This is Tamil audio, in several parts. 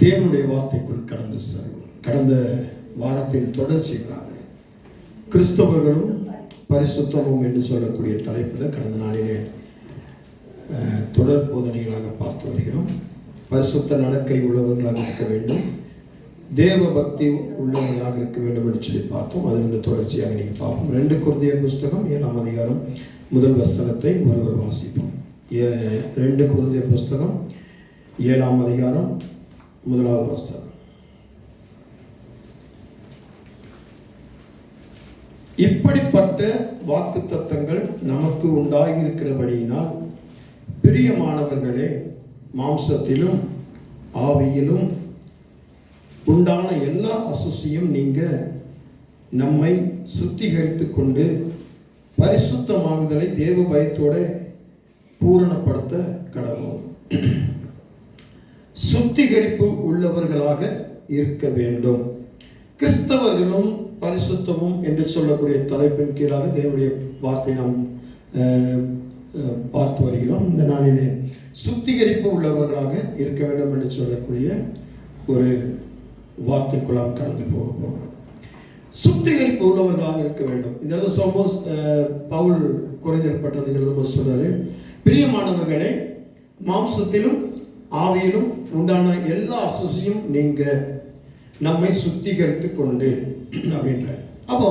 தேவனுடைய வார்த்தைக்குள் கடந்த வாரத்தின் தொடர்ச்சிக்காக கிறிஸ்தவர்களும் பரிசுத்தமும் என்று சொல்லக்கூடிய தலைப்பில் கடந்த நாளிலே தொடர் போதனைகளாக பார்த்து வருகிறோம். பரிசுத்த நடக்கை உள்ளவர்களாக இருக்க வேண்டும், தேவ பக்தி உள்ளவர்களாக இருக்க வேண்டும் என்று சொல்லி பார்த்தோம். அதிலிருந்து தொடர்ச்சியாக நீங்கள் பார்ப்போம். 2 கொரிந்தியர் புஸ்தகம் 7ஆம் அதிகாரம் முதல் வசனத்தை ஒருவர் வாசிப்போம். 2 கொரிந்தியர் புஸ்தகம் 7ஆம் அதிகாரம் 1வது வசனம். இப்படிப்பட்ட வாக்குத்தத்தங்கள் நமக்கு உண்டாகியிருக்கிறபடியினால் பிரியமானவர்களே, மாம்சத்திலும் ஆவியிலும் உண்டான எல்லா அசுசியும் நீங்க நம்மை சுத்திகரித்து கொண்டு பரிசுத்தமாகுதலை தேவ பயத்தோட பூரணப்படுத்த கடவுள். சுத்திகரிப்பு உள்ளவர்களாக இருக்க வேண்டும். கிறிஸ்தவர்களும் பரிசுத்தமும் என்று சொல்லக்கூடிய தலைப்பின் கீழாக தேவனுடைய வார்த்தை நாம் பார்த்து வருகிறோம். இந்த நாளிலே சுத்திகரிப்பு உள்ளவர்களாக இருக்க வேண்டும் என்று சொல்லக்கூடிய ஒரு வார்த்தைக்குள்ளாம் கடந்து போகிறோம். சுத்திகரிப்பு உள்ளவர்களாக இருக்க வேண்டும். இந்த சப்போஸ் பவுல் கொரிந்தியர் பட்டணத்தில் எழுதும்போது சொல்றாரு, பிரியமானவர்களே, மாம்சத்திலும் ஆவியிலும் உண்டான எல்லா அசுசியும் நீங்க நம்மை சுத்திகரித்து கொண்டு அப்படின்ற. அப்போ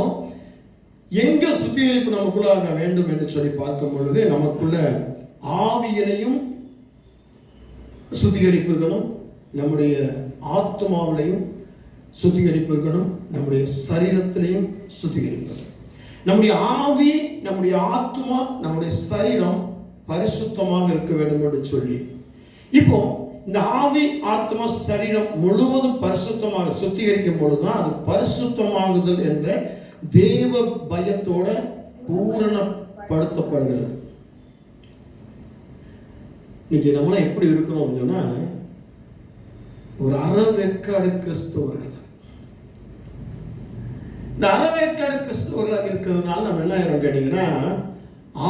எங்க சுத்திகரிப்பு நமக்குள்ளாக வேண்டும் என்று சொல்லி பார்க்கும் பொழுது, நமக்குள்ள ஆவியிலையும் சுத்திகரிப்பு இருக்கணும், நம்முடைய ஆத்மாவிலையும் சுத்திகரிப்பு இருக்கணும், நம்முடைய சரீரத்திலையும் சுத்திகரிப்பு. நம்முடைய ஆவி, நம்முடைய ஆத்மா, நம்முடைய சரீரம் பரிசுத்தமாக இருக்க வேண்டும் என்று சொல்லி, இப்போ இந்த ஆவி, ஆத்மா, சரீரம் முழுவதும் பரிசுத்தமாக சுத்திகரிக்கும் பொழுதுதான் அது பரிசுத்தமாகுதல் என்ற தேவ பயத்தோட பூரணப்படுத்தப்படுகிறது. இன்னைக்கு நம்மளாம் எப்படி இருக்கிறோம் சொன்னா, ஒரு அறவேக்காடு கிறிஸ்தவர்கள். இந்த அறவேக்காடு கிறிஸ்தவர்களாக இருக்கிறதுனால நம்ம என்ன ஆயிரும் கேட்டீங்கன்னா,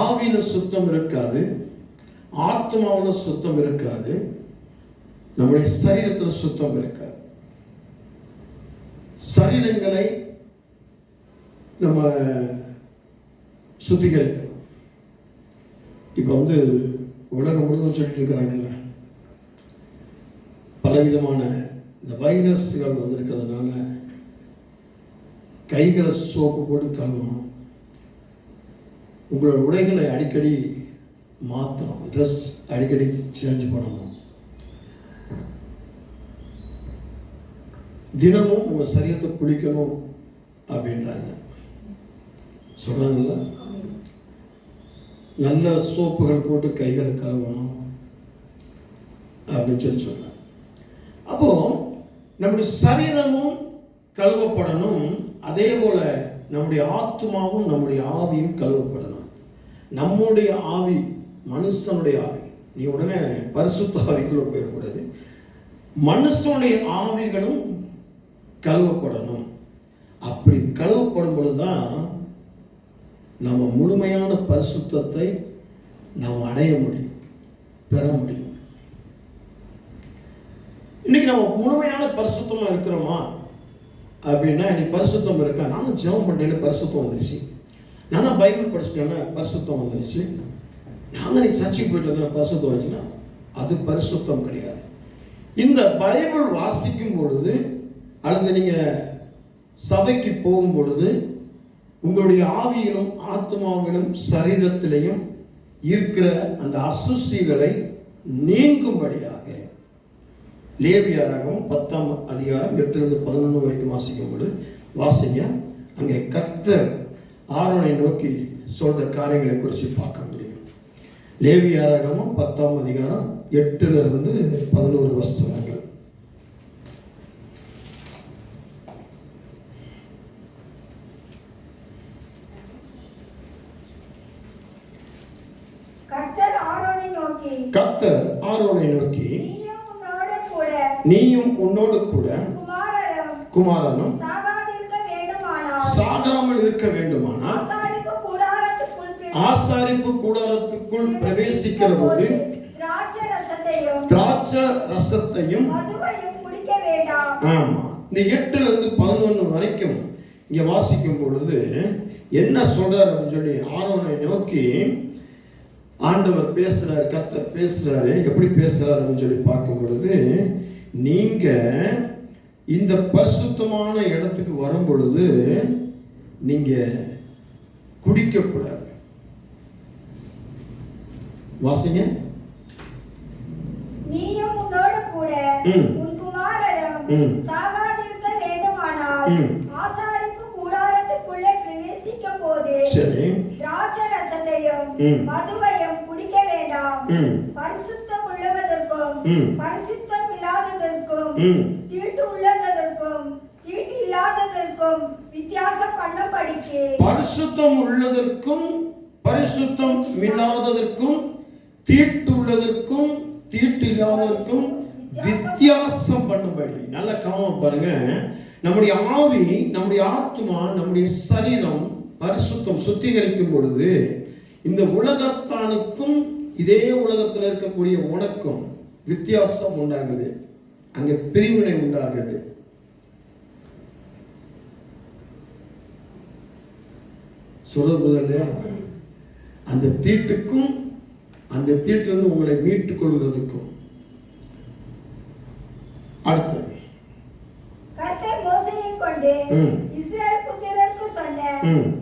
ஆவியில சுத்தம் இருக்காது, ஆத்மாவில் சுத்தம் இருக்காது, நம்முடைய சரீரத்தில் சுத்தம் இருக்காது. சரீரங்களை நம்ம சுத்திகரிக்கணும். இப்போ உலகம் முழுவதும் சொல்லிட்டு இருக்கிறாங்கல்ல, பலவிதமான இந்த வைரஸ்கள் வந்திருக்கிறதுனால கைகளை சோப்பு போட்டு கழுவணும், உங்களோட உடைகளை அடிக்கடி மாற்றணும், ட்ரெஸ் அடிக்கடி சேஞ்ச் பண்ணணும், தினமும் உங்க சரீரத்தை குளிக்கணும் அப்படின்றாங்க, சொல்றாங்கல்ல. நல்ல சோப்புகள் போட்டு கைகளை கழுவணும் அப்படின்னு சொல்லி சொல்றாங்க. அப்போ நம்முடைய சரீரமும் கழுவப்படணும், அதே போல நம்முடைய ஆத்மாவும் நம்முடைய ஆவியும் கழுவப்படணும். நம்முடைய ஆவி, மனுஷனுடைய ஆவி, நீ உடனே பரிசுத்த ஆவிக்குள்ள போயிடக்கூடாது, மனுஷனுடைய ஆவிகளும் கழுவப்படணும். அப்படி கழுவப்படும் பொழுதுதான் நம்ம முழுமையான பரிசுத்தத்தை நாம் அடைய முடியும், பெற முடியும். இன்னைக்கு நம்ம முழுமையான பரிசுத்தமா இருக்கிறோமா அப்படின்னா, நீ பரிசுத்தம் இருக்கா, நானும் ஜெபம் பண்ணேன்னு பரிசுத்தம் வந்துருச்சு, நான் தான் பைபிள் படிச்சிட்டேன்னா பரிசுத்தம் வந்துருச்சு, நான் தான் நீ சர்ச்சைக்கு போயிட்டு வந்தேன் பரிசுத்தம் வந்துச்சுன்னா அது பரிசுத்தம் கிடையாது. இந்த பைபிள் வாசிக்கும் பொழுது அல்லது நீங்க சபைக்கு போகும் பொழுது உங்களுடைய ஆவியிலும் ஆத்மாவிலும் சரீரத்திலையும் இருக்கிற அந்த அசுசிகளை நீங்கும்படியாக லேவியராகமம் 10ஆம் அதிகாரம் 8-11 வரைக்கும் வாசிக்கும் பொழுது வாசிங்க. அங்கே கர்த்தர் ஆரோனை நோக்கி சொல்ற காரியங்களை குறித்து பார்க்க முடியும். லேவியராகமம் 10ஆம் அதிகாரம் 8-11 வசனங்கள். கர்த்தர் ஆரோனை நோக்கி, நீயும் உன்னோடு கூட குமாரனும் சாகாமல் இருக்க வேண்டுமானால் ஆசாரிப்பு கூடாரத்துக்குள் பிரவேசிக்கிற போது திராட்சை ரசத்தையும் ஆமா, இந்த 8-11 வரைக்கும் இங்க வாசிக்கும் பொழுது என்ன சொல்றாரு அப்படின்னு சொல்லி ஆரோனை நோக்கி ஆண்டவர் பேசுறாரு, கர்த்தர் பேசுறாரு. எப்படி பேசுறாரு அப்படின்னு சொல்லி பார்க்கும் பொழுது, நீங்க இந்த பரிசுத்தமான இடத்துக்கு வரும் பொழுது நீங்க குடிக்க கூடாது. வாசிங்க. நீயும் உன்னோடு கூட உன் குமாரரும் சாகாதிருக்க வேண்டுமானால் ஆசாரிப்பு கூடாரத்துக்குள்ளே பிரவேசிக்கும் போது திராட்சை ரசத்தையும் மதுவையும் குடிக்க வேண்டாம். பரிசுத்தம் உள்ளதற்கும் பரிசுத்தம் இல்லாததற்கும் தீட்டு உள்ளதற்கும் தீட்டு இல்லாததற்கும் வித்தியாசம் பண்ணபடிக்கு பரிசுத்தம் உள்ளதற்கும் பரிசுத்தம் இல்லாததற்கும் தீட்டு உள்ளதற்கும் தீட்டு இல்லாததற்கும் வித்தியாசம் பண்ணும்படி. நல்ல கவனம் பாருங்க. நம்முடைய ஆவி, நம்முடைய ஆத்மா, நம்முடைய சரீரம் பரிசுத்தம் சுத்திகரிக்கும் பொழுது இந்த உலகத்தானுக்கும் இதே உலகத்தில் இருக்கக்கூடிய உனக்கும் வித்தியாசம் உண்டாகுது. அங்க பிரிவினை உண்டாகுது. சொல்றது இல்லையா? அந்த தீட்டுக்கும் அந்த தீட்டிலிருந்து உங்களை மீட்டுக் கொள்வதற்கும். அடுத்து கர்த்தர் மோசேயை கொண்டு இஸ்ரவேல் புத்திரருக்கு சொன்ன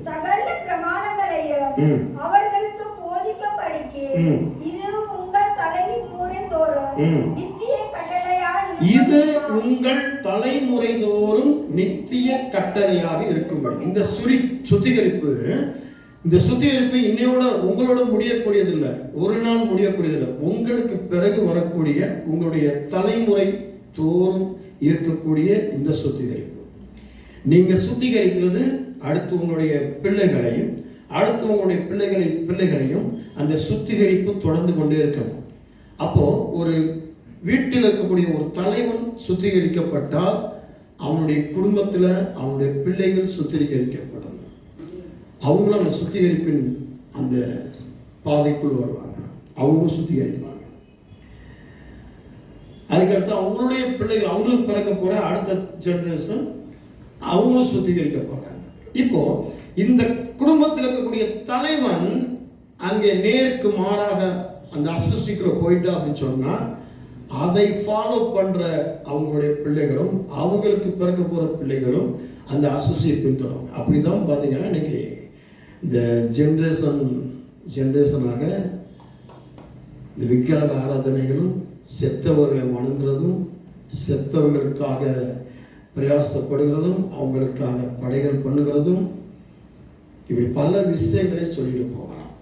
சகல பிரமாணங்களையும் அவர்களுக்கு போதிக்கும்படிக்கு இது உங்கள் தலைமுறை தோறும் நித்திய கட்டளையாக இது உங்கள் தலைமுறை தோறும் நித்திய கட்டளையாக இருக்கும்படி. இந்த சுத்திகரிப்பு, இந்த சுத்திகரிப்பு இன்னையோட உங்களோட முடியக்கூடியதில்லை, ஒரு நாள் முடியக்கூடியதில்லை. உங்களுக்கு பிறகு வரக்கூடிய உங்களுடைய தலைமுறை தோறும் இருக்கக்கூடிய இந்த சுத்திகரிப்பு. நீங்க சுத்திகரிக்கிறது அடுத்து உங்களுடைய பிள்ளைகளையும், அடுத்து உங்களுடைய பிள்ளைகளையும் அந்த சுத்திகரிப்பு தொடர்ந்து கொண்டே இருக்கணும். அப்போ ஒரு வீட்டில் இருக்கக்கூடிய ஒரு தலைவன் சுத்திகரிக்கப்பட்டால் அவனுடைய குடும்பத்தில் அவனுடைய பிள்ளைகள் சுத்திகரிக்கப்படும். அவங்களும் அந்த சுத்திகரிப்பின் அந்த பாதைக்குள் வருவாங்க, அவங்களும் சுத்திகரிப்பாங்க. அதுக்கடுத்து அவங்களுடைய பிள்ளைகள், அவங்களுக்கு பிறக்க போற அடுத்த ஜெனரேஷன் அவங்களும் சுத்திகரிக்க போறாங்க. இப்போ இந்த குடும்பத்தில் இருக்கக்கூடிய தலைவன் அங்கே நேருக்கு மாறாக அந்த அசோசிக்குள்ள போயிட்டா அப்படின்னு சொன்னா அதை ஃபாலோ பண்ற அவங்களுடைய பிள்ளைகளும் அவங்களுக்கு பிறக்க போற பிள்ளைகளும் அந்த அசோசியேட் பின்தொடரும். அப்படிதான் பார்த்தீங்கன்னா இன்னைக்கு இந்த ஜெனரேஷனாக இந்த விக்கிரக ஆராதனைகளும் செத்தவர்களை வணங்குறதும் செத்தவர்களுக்காக பிரயாசப்படுகிறதும் அவங்களுக்காக படைகள் பண்ணுகிறதும் இப்படி பல விஷயங்களை சொல்லிட்டு போகலாம்.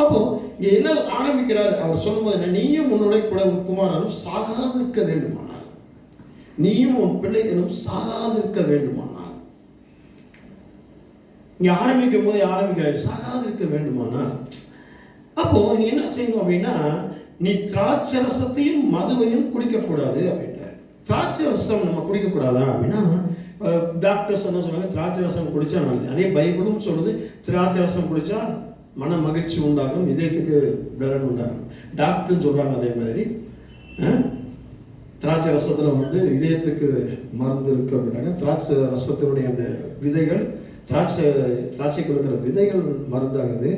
அப்போ இங்க என்ன ஆரம்பிக்கிறார் அவர் சொல்லும்போது, நீயும் உன்னுடைய கூட உன் குமாரனும் சாகாதிருக்க வேண்டுமானால், நீயும் உன் பிள்ளைகளும் சாகாதிருக்க வேண்டுமானால், இங்க ஆரம்பிக்கும் போது ஆரம்பிக்கிறார் சாகாதிருக்க வேண்டுமானால். அப்போ நீ என்ன செய்யணும் அப்படின்னா, நீ திராட்சை ரசத்தையும் மதுவையும் குடிக்கக்கூடாது அப்படின்றார். திராட்சை ரசம் நம்ம குடிக்கக்கூடாதா அப்படின்னா, டாக்டர்ஸ் என்ன சொல்றாங்க, திராட்சை ரசம் குடிச்சா நல்லது. அதே பைபிளும் சொல்லுது திராட்சை ரசம் குடிச்சா மன மகிழ்ச்சி உண்டாகும், இதயத்துக்கு பலன் உண்டாகும். டாக்டர்னு சொல்றாங்க. அதே மாதிரி திராட்சை ரசத்துல இதயத்துக்கு மருந்து இருக்கு அப்படின்னாங்க. திராட்சை ரசத்தினுடைய அந்த விதைகள், திராட்சை கொடுக்கிற விதைகள் மருந்தாகுது,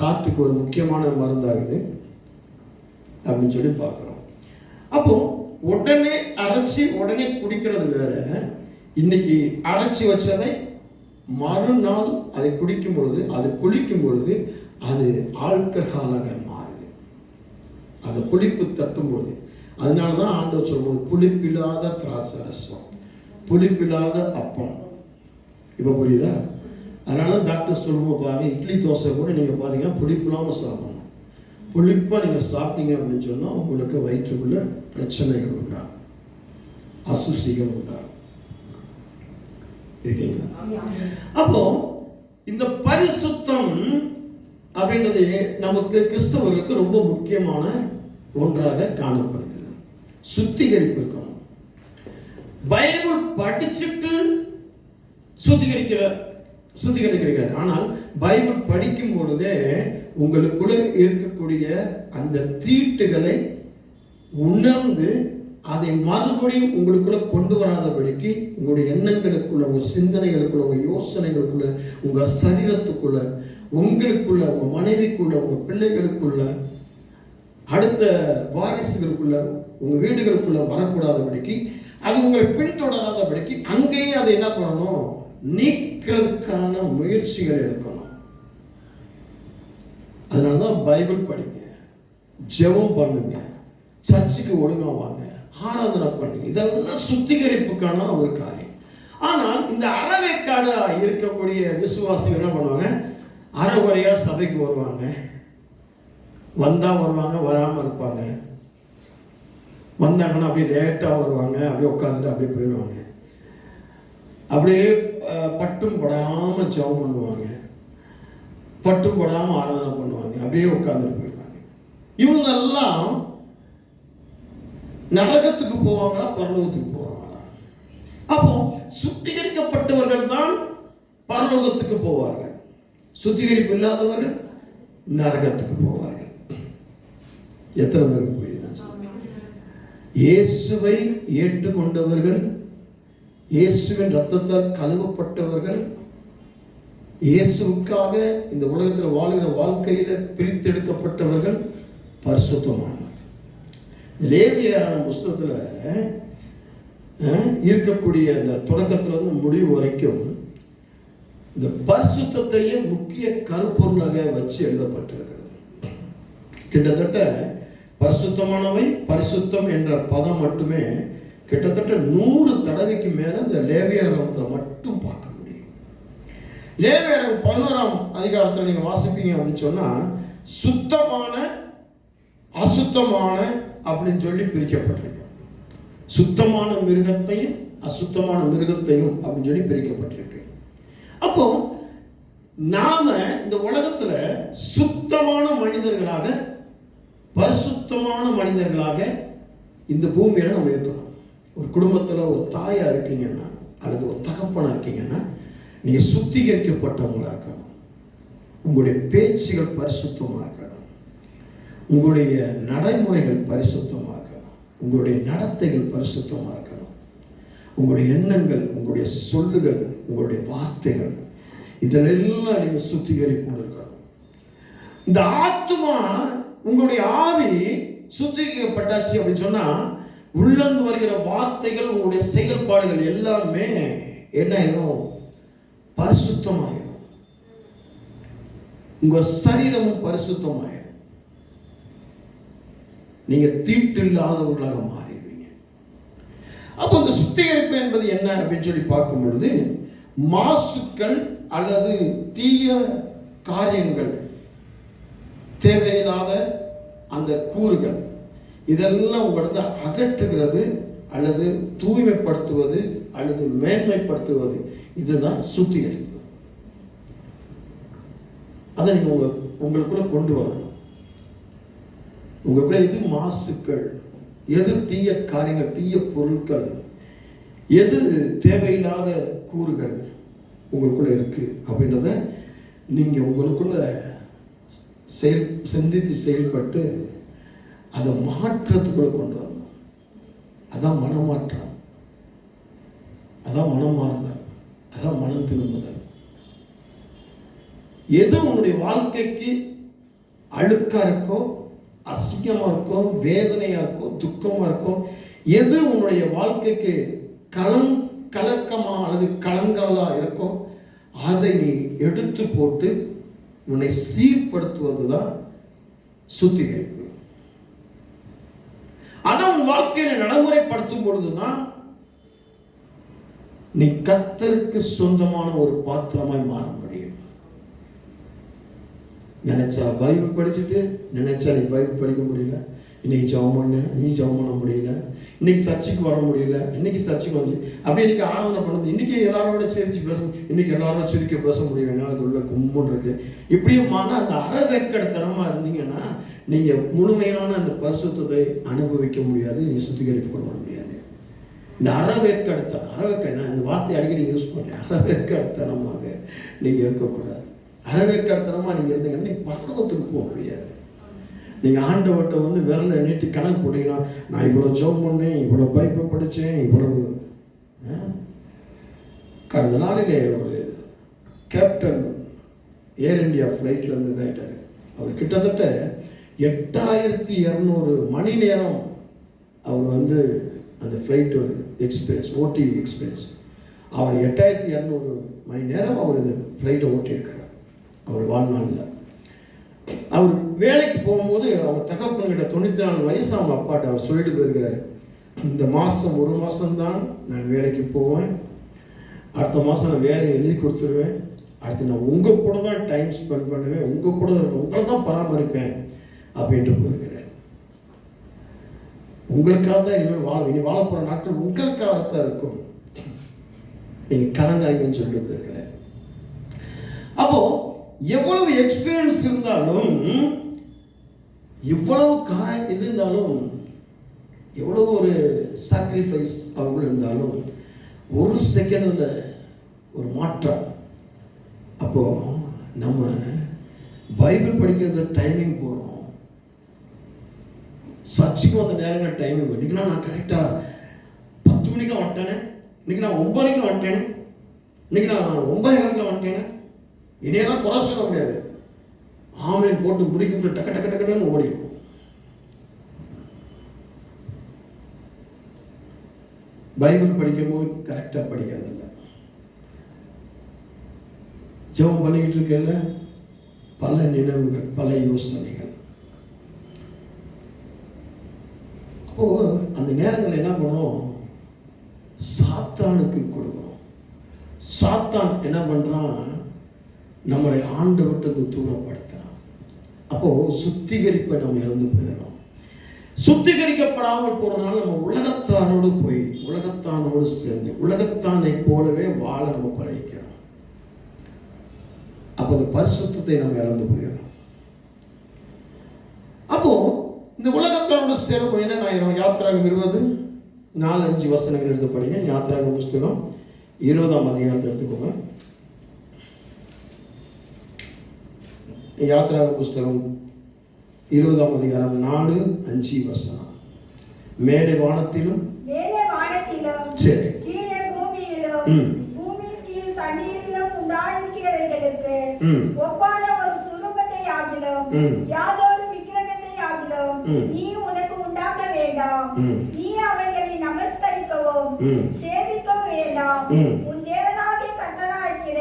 ஹார்ட்டுக்கு ஒரு முக்கியமான மருந்தாகுது அப்படின்னு சொல்லி பார்க்குறோம். அப்போ உடனே அரைச்சி உடனே குடிக்கிறது வேற, இன்னைக்கு அரைச்சி வச்சதை மறுநாள் அதை குடிக்கும் பொழுது, அது குளிக்கும் பொழுது அது ஆல்கஹாலாக மாறுது, அது புளிப்பு தட்டும் பொழுது. அதனால தான் ஆண்டவர் சொல்லும்போது புளிப்பில்லாத திராட்சை ரசம், புளிப்பில்லாத அப்பம். இப்போ புரியுதா? அதனால டாக்டர் சொல்லும்போது பாருங்க, இட்லி தோசை கூட நீங்கள் பார்த்தீங்கன்னா புளிப்பு இல்லாமல் சாப்பிடணும். புளிப்பாக நீங்கள் சாப்பிட்டீங்க அப்படின்னு சொன்னால் உங்களுக்கு வயிற்றுக்குள்ள பிரச்சனைகள் உண்டாகும், அசுசிகள் உண்டாகும். இருக்கீங்களா? அப்போ இந்த பரிசுத்தம் அப்படின்றது நமக்கு கிறிஸ்தவர்களுக்கு ரொம்ப முக்கியமான ஒன்றாக காணப்படுகிறது. சுத்திகரிப்பு இருக்கணும். பைபிள் படிச்சுட்டு சுத்திகரிக்கிறது. ஆனால் பைபிள் படிக்கும் பொழுதே உங்களுக்குள்ள இருக்கக்கூடிய அந்த தீட்டுகளை உணர்ந்து அதை மறுபடியும் உங்களுக்குள்ள கொண்டு வராதபடிக்கு உங்களுடைய எண்ணங்களுக்குள்ள, உங்க சிந்தனைகளுக்குள்ள, உங்க யோசனைகளுக்குள்ள, உங்க சரீரத்துக்குள்ள, உங்களுக்குள்ள, உங்க மனைவிக்குள்ள, உங்க பிள்ளைகளுக்குள்ள, அடுத்த வாரிசுகளுக்குள்ள, உங்க வீடுகளுக்குள்ள வரக்கூடாதபடிக்கு, அது உங்களை பின்தொடராதபடிக்கு அங்கேயே அதை என்ன பண்ணணும்? நீக்கிறதுக்கான முயற்சிகள் எடுக்கணும். அதனாலதான் பைபிள் படிங்க, ஜெபம் பண்ணுங்க, சர்ச்சுக்கு ஒழுங்கா வாங்க, ஆராதனை பண்ணுங்க. இதெல்லாம் சுத்திகரிப்புக்கான ஒரு காரியம். ஆனால் இந்த அறவேக்காடு இருக்கக்கூடிய விசுவாசிகள் என்ன பண்ணுவாங்க? அறகுறையா சபைக்கு வருவாங்க, வந்தா வருவாங்க, வராம இருப்பாங்க. வந்தாங்கன்னா அப்படியே லேட்டா வருவாங்க, அப்படியே உட்காந்துட்டு அப்படியே போயிடுவாங்க. அப்படியே பட்டும் படாம ஜெபம் பண்ணுவாங்க, பட்டும் படாம ஆராதனை பண்ணுவாங்க, அப்படியே உட்காந்துட்டு போயிடுவாங்க. இவங்க எல்லாம் நரகத்துக்கு போவாங்களா, பரலோகத்துக்கு போவாங்களா? அப்போ சுத்திகரிக்கப்பட்டவர்கள் தான் பரலோகத்துக்கு போவார்கள், சுத்திகரிப்பு இல்லாதவர்கள் நரகத்துக்கு போவார்கள். எத்தனை பேருக்கு புரியுது? இயேசுவை ஏற்றுக்கொண்டவர்கள், இயேசுவின் ரத்தத்தால் கழுவப்பட்டவர்கள், இயேசுவுக்காக இந்த உலகத்தில் வாழ்கிற வாழ்க்கையில பிரித்தெடுக்கப்பட்டவர்கள் பரிசுத்தமானவர்கள். லேவியராகம புஸ்தகத்துல இருக்கக்கூடிய அந்த தொடக்கத்துல இருந்து முடிவு வரைக்கும் இந்த பரிசுத்தத்தையே முக்கிய கருப்பொருளாக வச்சு எழுதப்பட்டிருக்கிறது. கிட்டத்தட்ட பரிசுத்தமானவை, பரிசுத்தம் என்ற பதம் மட்டுமே கிட்டத்தட்ட 100 தடவைக்கு மேல இந்த லேவியராகமத்துல மட்டும் பார்க்க முடியும். லேவியராகமம் 11ஆம் அதிகாரத்தில் நீங்க வாசிப்பீங்க அப்படின்னு சொன்னா, சுத்தமான அசுத்தமான அப்படின்னு சொல்லி பிரிக்கப்பட்டிருக்கு. சுத்தமான மிருகத்தையும் அசுத்தமான மிருகத்தையும் அப்படின்னு சொல்லி பிரிக்கப்பட்டிருக்கு. அப்போ நாம இந்த உலகத்துல சுத்தமான மனிதர்களாக, பரிசுத்தமான மனிதர்களாக இந்த பூமியில நம்ம இருக்கணும். ஒரு குடும்பத்துல ஒரு தாயா இருக்கீங்கன்னா அல்லது ஒரு தகப்பனா இருக்கீங்கன்னா நீங்க சுத்திகரிக்கப்பட்டவங்களா இருக்கணும். உங்களுடைய பேச்சுகள் பரிசுத்தமா இருக்கணும், உங்களுடைய நடைமுறைகள் பரிசுத்தமா இருக்கணும், உங்களுடைய நடத்தைகள் பரிசுத்தமா இருக்கணும், உங்களுடைய எண்ணங்கள், உங்களுடைய சொல்லுகள், உங்களுடைய வார்த்தைகள், இதெல்லாம் நீங்க சுத்திகரிப்போடு இருக்கணும். இந்த ஆத்துமா, உங்களுடைய ஆவி சுத்திகரிக்கப்பட்டாச்சு அப்படின்னு சொன்னா, உள்ளந்து வருகிற வார்த்தைகள், உங்களுடைய செயல்பாடுகள் எல்லாமே என்ன ஆயிரும்? பரிசுத்தமாயிரும். உங்க சரீரமும் பரிசுத்தமாயிரும். நீங்க தீட்டு இல்லாதவர்களாக மாறிடுவீங்க. அப்போ இந்த சுத்திகரிப்பு என்பது என்ன அப்படின்னு சொல்லி பார்க்கும் பொழுது, மாசுக்கள் அல்லது தீய காரியங்கள், தேவையில்லாத அந்த கூறுகள், இதெல்லாம் உங்களது அகற்றுகிறது அல்லது தூய்மைப்படுத்துவது அல்லது மேன்மைப்படுத்துவது, இதுதான் சுத்திகரிப்பு. அதை நீங்க உங்களுக்குள்ள கொண்டு வரணும். உங்களுக்குள்ள எது மாசுக்கள், எது தீய காரியங்கள், தீய பொருட்கள், எது தேவையில்லாத கூறுகள் உங்களுக்குள்ள இருக்கு அப்படின்றத நீங்க உங்களுக்குள்ள சிந்தித்து செயல்பட்டு அதை மாற்றத்துக்குள்ள கொண்டு வரணும். அதான் மனமாற்றம், அதான் மனம் மாறுதல், அதான் மனம் திரும்புதல். எது உங்களுடைய வாழ்க்கைக்கு அழுக்கா இருக்கோ, அசிங்கமா இருக்கோ, வேதனையா இருக்கோ, துக்கமா இருக்கோ, எது உன்னுடைய வாழ்க்கைக்கு கலக்கமா அல்லது கலங்கலா இருக்கோ, அதை நீ எடுத்து போட்டு உன்னை சீர்படுத்துவதுதான் சுத்திகரிப்பு. அதை உன் வாழ்க்கையில நடைமுறைப்படுத்தும் பொழுதுதான் நீ கர்த்தருக்கு சொந்தமான ஒரு பாத்திரமாய் மாற முடியும். நினைச்சா பைபிள் படிச்சுட்டு, நினைச்சா நீ பைபிள் படிக்க முடியல, இன்னைக்கு ஜெபம் பண்ண, நீ ஜெபம் பண்ண முடியல, இன்னைக்கு சர்ச்சுக்கு வர முடியல, இன்னைக்கு சர்ச்சுக்கு வந்து அப்படி இன்னைக்கு ஆராதனை பண்ண, இன்னைக்கு எல்லாரோட சேர்ந்து பேச, இன்னைக்கு எல்லாரோட சுருக்க பேச முடியும், என்னால உள்ள கும்பன் இருக்கு. இப்படியுமான அந்த அறவேக்கடத்தனமா இருந்தீங்கன்னா நீங்க முழுமையான அந்த பரிசுத்தத்தை அனுபவிக்க முடியாது, நீ சுத்திகரிப்பு கொண்டு வர முடியாது. இந்த அறவேக்கடத்தனம், இந்த வார்த்தை அடிக்கடி யூஸ் பண்ணேன். அறவேக்கடத்தனமாக நீங்க இருக்கக்கூடாது. அறவேக்கடத்தனமா நீங்க இருந்தீங்கன்னா நீ பரலோகத்துக்கு போக முடியாது. நீங்கள் ஆண்டவர்கிட்ட வந்து விரலை நீட்டி கணக்கு போட்டீங்கன்னா, நான் இவ்வளோ ஜெபம் பண்ணேன், இவ்வளோ பைபிள் படித்தேன், இவ்வளவு. கடந்த நாளிலே ஒரு கேப்டன் ஏர் இந்தியா ஃப்ளைட்லேருந்து இதாகிட்டார். அவர் கிட்டத்தட்ட 8200 மணி நேரம் அவர் வந்து அந்த ஃப்ளைட்டு எக்ஸ்பீரியன்ஸ், ஓட்டி எக்ஸ்பீரியன்ஸ். அவர் 8200 மணி நேரம் அவர் இந்த ஃப்ளைட்டை ஓட்டியிருக்கிறார் அவர் வாழ்நாளில். அவர் வேலைக்கு போகும்போது அவர் தகப்பன்கிட்ட 94 வயசு அவங்க அப்பாட்ட அவர் சொல்லிட்டு போயிருக்கிறார், இந்த மாதம் 1 மாதம்தான் நான் வேலைக்கு போவேன், அடுத்த மாதம் நான் வேலையை எழுதி கொடுத்துருவேன், அடுத்து நான் உங்கள் கூட தான் டைம் ஸ்பெண்ட் பண்ணுவேன், உங்கள் கூட உங்களை தான் பராமரிப்பேன் அப்படின்ட்டு போயிருக்கிறார். உங்களுக்காக தான் இனிமேல் இனி வாழ போகிற நாட்கள் உங்களுக்காகத்தான் இருக்கும், நீங்கள் கலங்காய்ங்கன்னு சொல்லிட்டு போயிருக்கிறேன். அப்போ எவ்வளவு எக்ஸ்பீரியன்ஸ் இருந்தாலும், இவ்வளவு இது இருந்தாலும், எவ்வளவு ஒரு சாக்ரிஃபைஸ் அவர்கள் இருந்தாலும், ஒரு செகண்டில் ஒரு மாற்றம். அப்போ நம்ம பைபிள் படிக்கிறது டைமிங் போடுறோம், சர்ச்சுக்கு வந்த நேரங்கள் டைமிங். இன்னைக்குலாம் நான் கரெக்டாக 10 மணிக்கு வந்துட்டேனே, இன்னைக்கு நான் 9 மணிக்கு வந்துட்டேனே, இன்னைக்கு நான் 9:30 வந்துட்டேனே, இனியெல்லாம் குறை சொல்ல முடியாது. ஆமேன் போட்டு முடிக்கிட்டு டக்கு டக்கு டக்குன்னு ஓடிடும். பைபிள் படிக்கும்போது கரெக்டாக படிக்காதில்ல, ஜெபம் பண்ணிக்கிட்டு இருக்கல பல நினைவுகள், பல யோசனைகள். அப்போ அந்த நேரங்கள் என்ன பண்ணுவோம், சாத்தானுக்கு கொடுக்கணும். சாத்தான் என்ன பண்றான், நம்மளை ஆண்டவர்கிட்ட தூரப்படுத்துறான். அப்போ சுத்திகரிப்பை நம்ம இழந்து போயிடும். சுத்திகரிக்கப்படாமல் போறதுனால நம்ம உலகத்தானோடு போய் உலகத்தானோடு சேர்ந்து உலகத்தானை போலவே வாழ நம்ம பழகிக்கிறோம். அப்போ அந்த பரிசுத்தத்தை நம்ம இழந்து போயிடும். அப்போ இந்த உலகத்தானோடு சேரும் என்ன நான் யாத்திராகம் 20:4-5 வசனங்கள் எடுத்து படிங்க. யாத்திராகம் புஸ்தகம் 20ஆம் அதிகாரத்தை எடுத்துக்கோங்க. யாத்திராகம் புஸ்தகம் 20ஆம் அதிகாரம் 4-5 வசனம். மேலே வானத்திலும் சரி கீழே பூமியிலும் பூமியின் கீழ் தண்ணீரிலும் உண்டாயிருக்கிறவைகளுக்கு ஒப்பான ஒரு சுரூபத்தை ஆகிலும் யாதொரு விக்கிரகத்தை ஆகிலும் நீ உனக்கு உண்டாக்க வேண்டாம். நீ அவைகளை நமஸ்கரிக்கவும் சேவிக்கவும் வேண்டாம். உன் தேவனாகிய கர்த்தராயிருக்கிற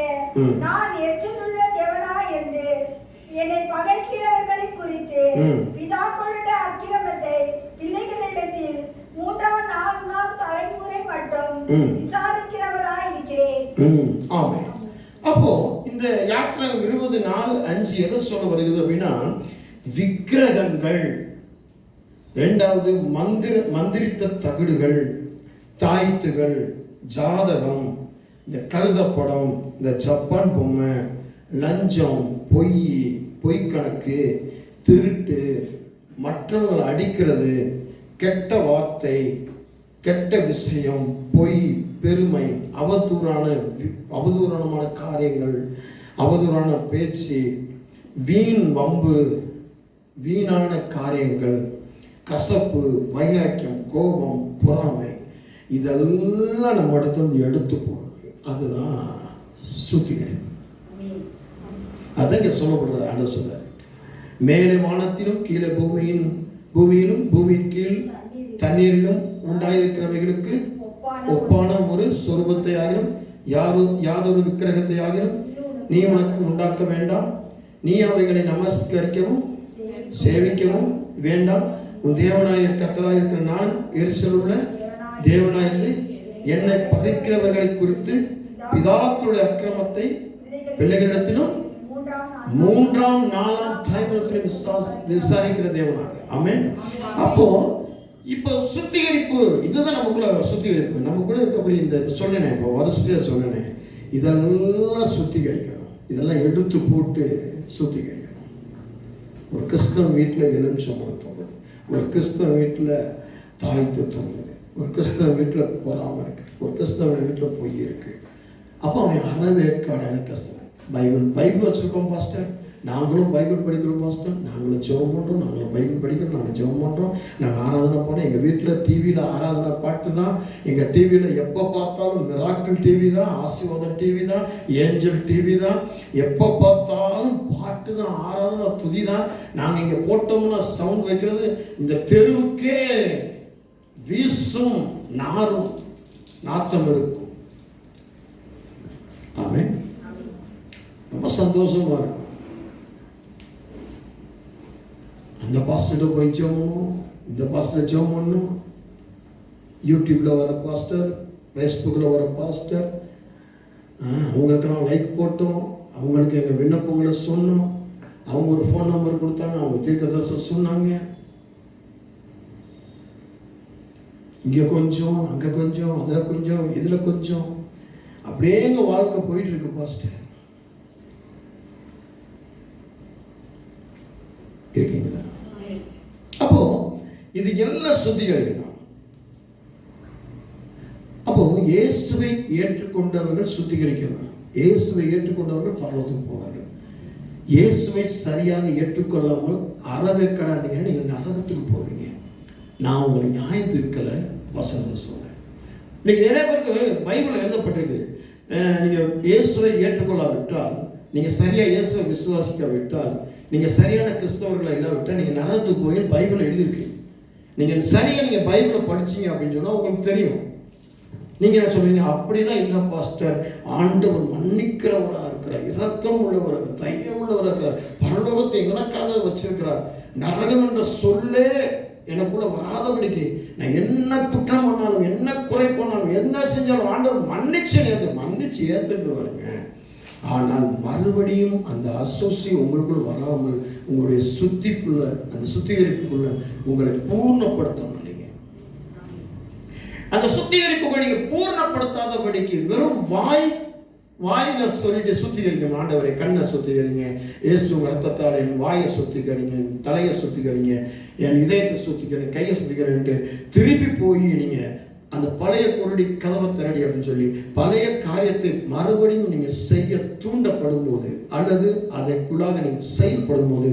நான் எரிச்சலுள்ள தேவனாயிருந்து என்னை பகைக்கிறவர்களை குறித்து பிதாக்களுடைய அக்கிரமத்தை பிள்ளைகளிடத்தில் 3ஆம் 4ஆம் தலைமுறை மட்டும் விசாரிக்கிறவராய் இருக்கிறேன். ஆமென். அப்போ இந்த யாத்திராகம் 20:4-5 எதை சொல்ல வருகிறது அப்படின்னா, விக்கிரகங்கள், இரண்டாவது மந்திரித்த தகடுகள், தாய்த்துகள், ஜாதகம், இந்த கழுதப்படம், இந்த ஜப்பான் பொம்மை, லஞ்சம், பொய் கணக்கு, திருட்டு, மற்றவங்களை அடிக்கிறது, கெட்ட வார்த்தை, கெட்ட விஷயம், பொய், பெருமை, அவதூறான காரியங்கள், அவதூறான பேச்சு, வீண் வம்பு, வீணான காரியங்கள், கசப்பு, வைராக்கியம், கோபம், பொறாமை, இதெல்லாம் நம்ம இடத்துல எடுத்து போடுறது. அதுதான் சுத்திகரிப்பு. அதான் சொல்லப்படுறது. ஆண்டவர் சொல்றார், மேலே வானத்திலும் கீழே பூமியிலும் பூமியின் கீழ் தண்ணீரிலும் உண்டாயிருக்கிறவைகளுக்கு ஒப்பான ஒரு சொரூபத்தை ஆகிலும் யாதொரு விக்கிரகத்தை ஆகிலும் நீ உனக்கு உண்டாக்க வேண்டாம். நீ அவைகளை நமஸ்கரிக்கவும் சேவிக்கவும் வேண்டாம். உன் தேவனாய கர்த்தராயிருக்கிற நான் எரிச்சலுள்ள தேவனாயிருந்து என்னை பகைக்கிறவர்களை குறித்து பிதாக்களுடைய அக்கிரமத்தை பிள்ளைகளிடத்திலும் 3ஆம் 4ஆம் தலைமுறையிலும் விசாரிக்கிற தேவனாக. ஆமென். அப்போ இப்போ சுத்திகரிப்பு, இதுதான் நமக்குள்ள சுத்திகரிப்பு. நமக்குள்ள இருக்கக்கூடிய இந்த சொன்னேனே, இப்போ வரிசையா சொன்னேனே, இதெல்லாம் சுத்திகரிக்கணும். இதெல்லாம் எடுத்து போட்டு சுத்திகரிக்கணும். ஒரு கிறிஸ்தவ வீட்டில் எலுமிச்சம்பழம் தோங்குது, ஒரு கிறிஸ்தவ வீட்டில் தாய்த்து தோங்குது, ஒரு கிறிஸ்தவ வீட்டில் பொறாமை இருக்கு, ஒரு கிறிஸ்தவ வீட்டில் பொய் இருக்கு. அப்போ அவன் அறவேற்காடான கிறிஸ்தவன். பைபிள் வச்சிருக்கோம் பாஸ்டர், நாங்களும் பைபிள் படிக்கிறோம் பாஸ்டர், நாங்களும் ஜெபம் பண்ணுறோம், நாங்களும் பைபிள் படிக்கிறோம், நாங்கள் ஜெபம் பண்ணுறோம், நாங்கள் ஆராதனை போனோம். எங்கள் வீட்டில் டிவியில் ஆராதனை பாட்டு தான். எங்கள் டிவியில் எப்போ பார்த்தாலும் மிராக்கிள் டிவி தான், ஆசீர்வாதம் டிவி தான், ஏஞ்சல் டிவி தான். எப்போ பார்த்தாலும் பாட்டு தான், ஆராதனை துதி தான். நாங்கள் இங்கே போட்டோம்னா சவுண்ட் வைக்கிறது இந்த தெருவுக்கே வீசும் நாத்தம் இருக்கும். ஆமென். ரொம்ப சந்தோஷமா இருக்கும். அந்த பாஸ்டர் போய் ஜெபம், இந்த பாஸ்டர் ஜெபம் பண்ணும். யூடியூப்ல வர பாஸ்டர், ஃபேஸ்புக்கில் வர பாஸ்டர், அவங்களுக்கெல்லாம் லைக் போட்டோம், அவங்களுக்கு எங்கள் விண்ணப்பங்களை சொன்னோம். அவங்க ஒரு ஃபோன் நம்பர் கொடுத்தாங்க, அவங்க தீர்க்கதரிசனம் சொன்னாங்க. இங்கே கொஞ்சம், அங்கே கொஞ்சம், அதில் கொஞ்சம், இதில் கொஞ்சம், அப்படியே எங்கள் வாழ்க்கை போயிட்டு இருக்கு பாஸ்டர். இருக்கீங்களா? அப்போ இது எல்லாம் சுத்திகரிக்கணும். அப்போ இயேசுவை ஏற்றுக்கொண்டவர்கள் சுத்திகரிக்கணும். இயேசுவை ஏற்றுக்கொண்டவர்கள் பரலோகத்துக்கு போவார்கள். இயேசுவை சரியாக ஏற்றுக்கொள்ளாமல் அறவே கடாதீங்கன்னு நீங்கள் நரகத்துக்கு போவீங்க. நான் உங்களை நியாயம் தீர்க்கலை, வசனத்தை சொல்றேன். இன்னைக்கு நிறைய பேருக்கு பைபிள் எழுதப்பட்டிருக்கு, நீங்கள் இயேசுவை ஏற்றுக்கொள்ளாவிட்டால், நீங்கள் சரியாக இயேசுவை விசுவாசிக்காவிட்டால், நீங்கள் சரியான கிறிஸ்தவர்களை இல்லாவிட்டால் நீங்கள் நரகத்துக்கு போய் பைபிள் எழுதியிருக்கு. நீங்கள் சரியாக நீங்கள் பைபிளை படிச்சீங்க அப்படின்னு சொன்னால் உங்களுக்கு தெரியும். நீங்கள் என்ன சொல்றீங்க? அப்படிலாம் இல்லை பாஸ்டர், ஆண்டவர் மன்னிக்கிறவராக இருக்கிறார், இரக்கம் உள்ளவராக, தைரியம் உள்ளவராக இருக்கிறார், பரலோகத்தை எனக்காக வச்சிருக்கிறார், நரகம் என்ற சொல்லே எனக்குள்ள வராதபடிக்கு நான் என்ன குற்றம் பண்ணாலும், என்ன குறை பண்ணாலும், என்ன செஞ்சாலும் ஆண்டவர் மன்னிச்சு ஏற்றுக்குவாருங்க. ஆனால் மறுபடியும் அந்த அசோசியம் உங்களுக்குள் வராமல் உங்களுடைய சுத்திக்குள்ள, அந்த சுத்திகரிப்புக்குள்ள உங்களை பூர்ணப்படுத்தணும். நீங்க அந்த சுத்திகரிப்புக்குள்ள நீங்க பூர்ணப்படுத்தாதபடிக்கு வெறும் வாயில சொல்லிட்டு சுத்திகரிக்கணும். ஆண்டவரை கண்ணை சுத்திகரிங்க, இயேசு ரத்தத்தால் என் வாயை சுத்திகரிங்க, என் தலையை சுத்திகரிங்க, என் இதயத்தை சுத்திகரிங்க, கையை சுத்திகரின்ட்டு திருப்பி போய் நீங்க அந்த பழைய குருடி கதவை திரடி அப்படின்னு சொல்லி பழைய காரியத்தை மறுபடியும் நீங்க செய்ய தூண்டப்படும் போது, அல்லது அதற்குள்ளாக நீங்க செயல்படும் போது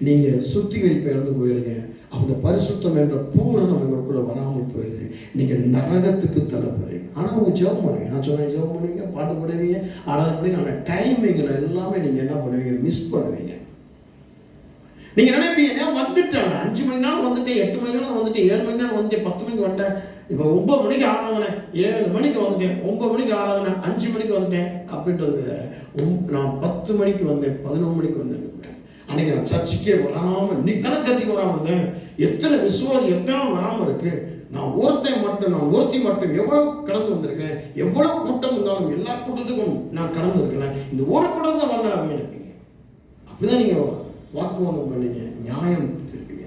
நீங்க சுத்திகரிப்பை இழந்து போயிருங்க. அந்த பரிசுத்தம் என்ற பூரணம் உங்களுக்குள்ள வராமல் போயிடுது. நீங்க நரகத்துக்கு தள்ளப்படுறீங்க. ஆனா உங்க ஜெபம் பண்ணுவீங்க. நான் சொன்னேன், ஜெபம் பண்ணுவீங்க, பாட்டு பாடுவீங்க, ஆராதனை பண்ணுவீங்க. ஆனால் டைமிங்ல எல்லாமே நீங்க என்ன பண்ணுவீங்க? மிஸ் பண்ணுவீங்க. நீங்க நினைப்பீங்க, வந்துட்டேன் 5 மணி நேரம் வந்துட்டேன், 8 மணி நேரம் வந்துட்டேன், 7 மணி நேரம் வந்துட்டேன், 10 மணிக்கு வந்துட்டேன், இப்போ 9 மணிக்கு ஆராதனை, 7 மணிக்கு வந்துட்டேன், 9 மணிக்கு ஆராதனை, 5 மணிக்கு வந்துட்டேன் அப்படின்றது. நான் 10 மணிக்கு வந்தேன், 11 மணிக்கு வந்தேன். அன்னைக்கு நான் சர்ச்சுக்கே வராமல், இன்னைக்கு தானே சர்ச்சுக்கு வராமல் இருந்தேன். எத்தனை விசுவாசி எத்தனை வராமல் இருக்கு. நான் ஒருத்தி மட்டும் எவ்வளவு கடந்து வந்திருக்கேன். எவ்வளவு கூட்டம் இருந்தாலும் எல்லா கூட்டத்துக்கும் நான் கடந்து இருக்கேன். இந்த ஒரு கூட்டம் தான் வரல அப்படின்னு நினைப்பீங்க. அப்படிதான் நீங்க வாக்குவாதம் பண்ணீங்க, நியாயம் திருப்பீங்க.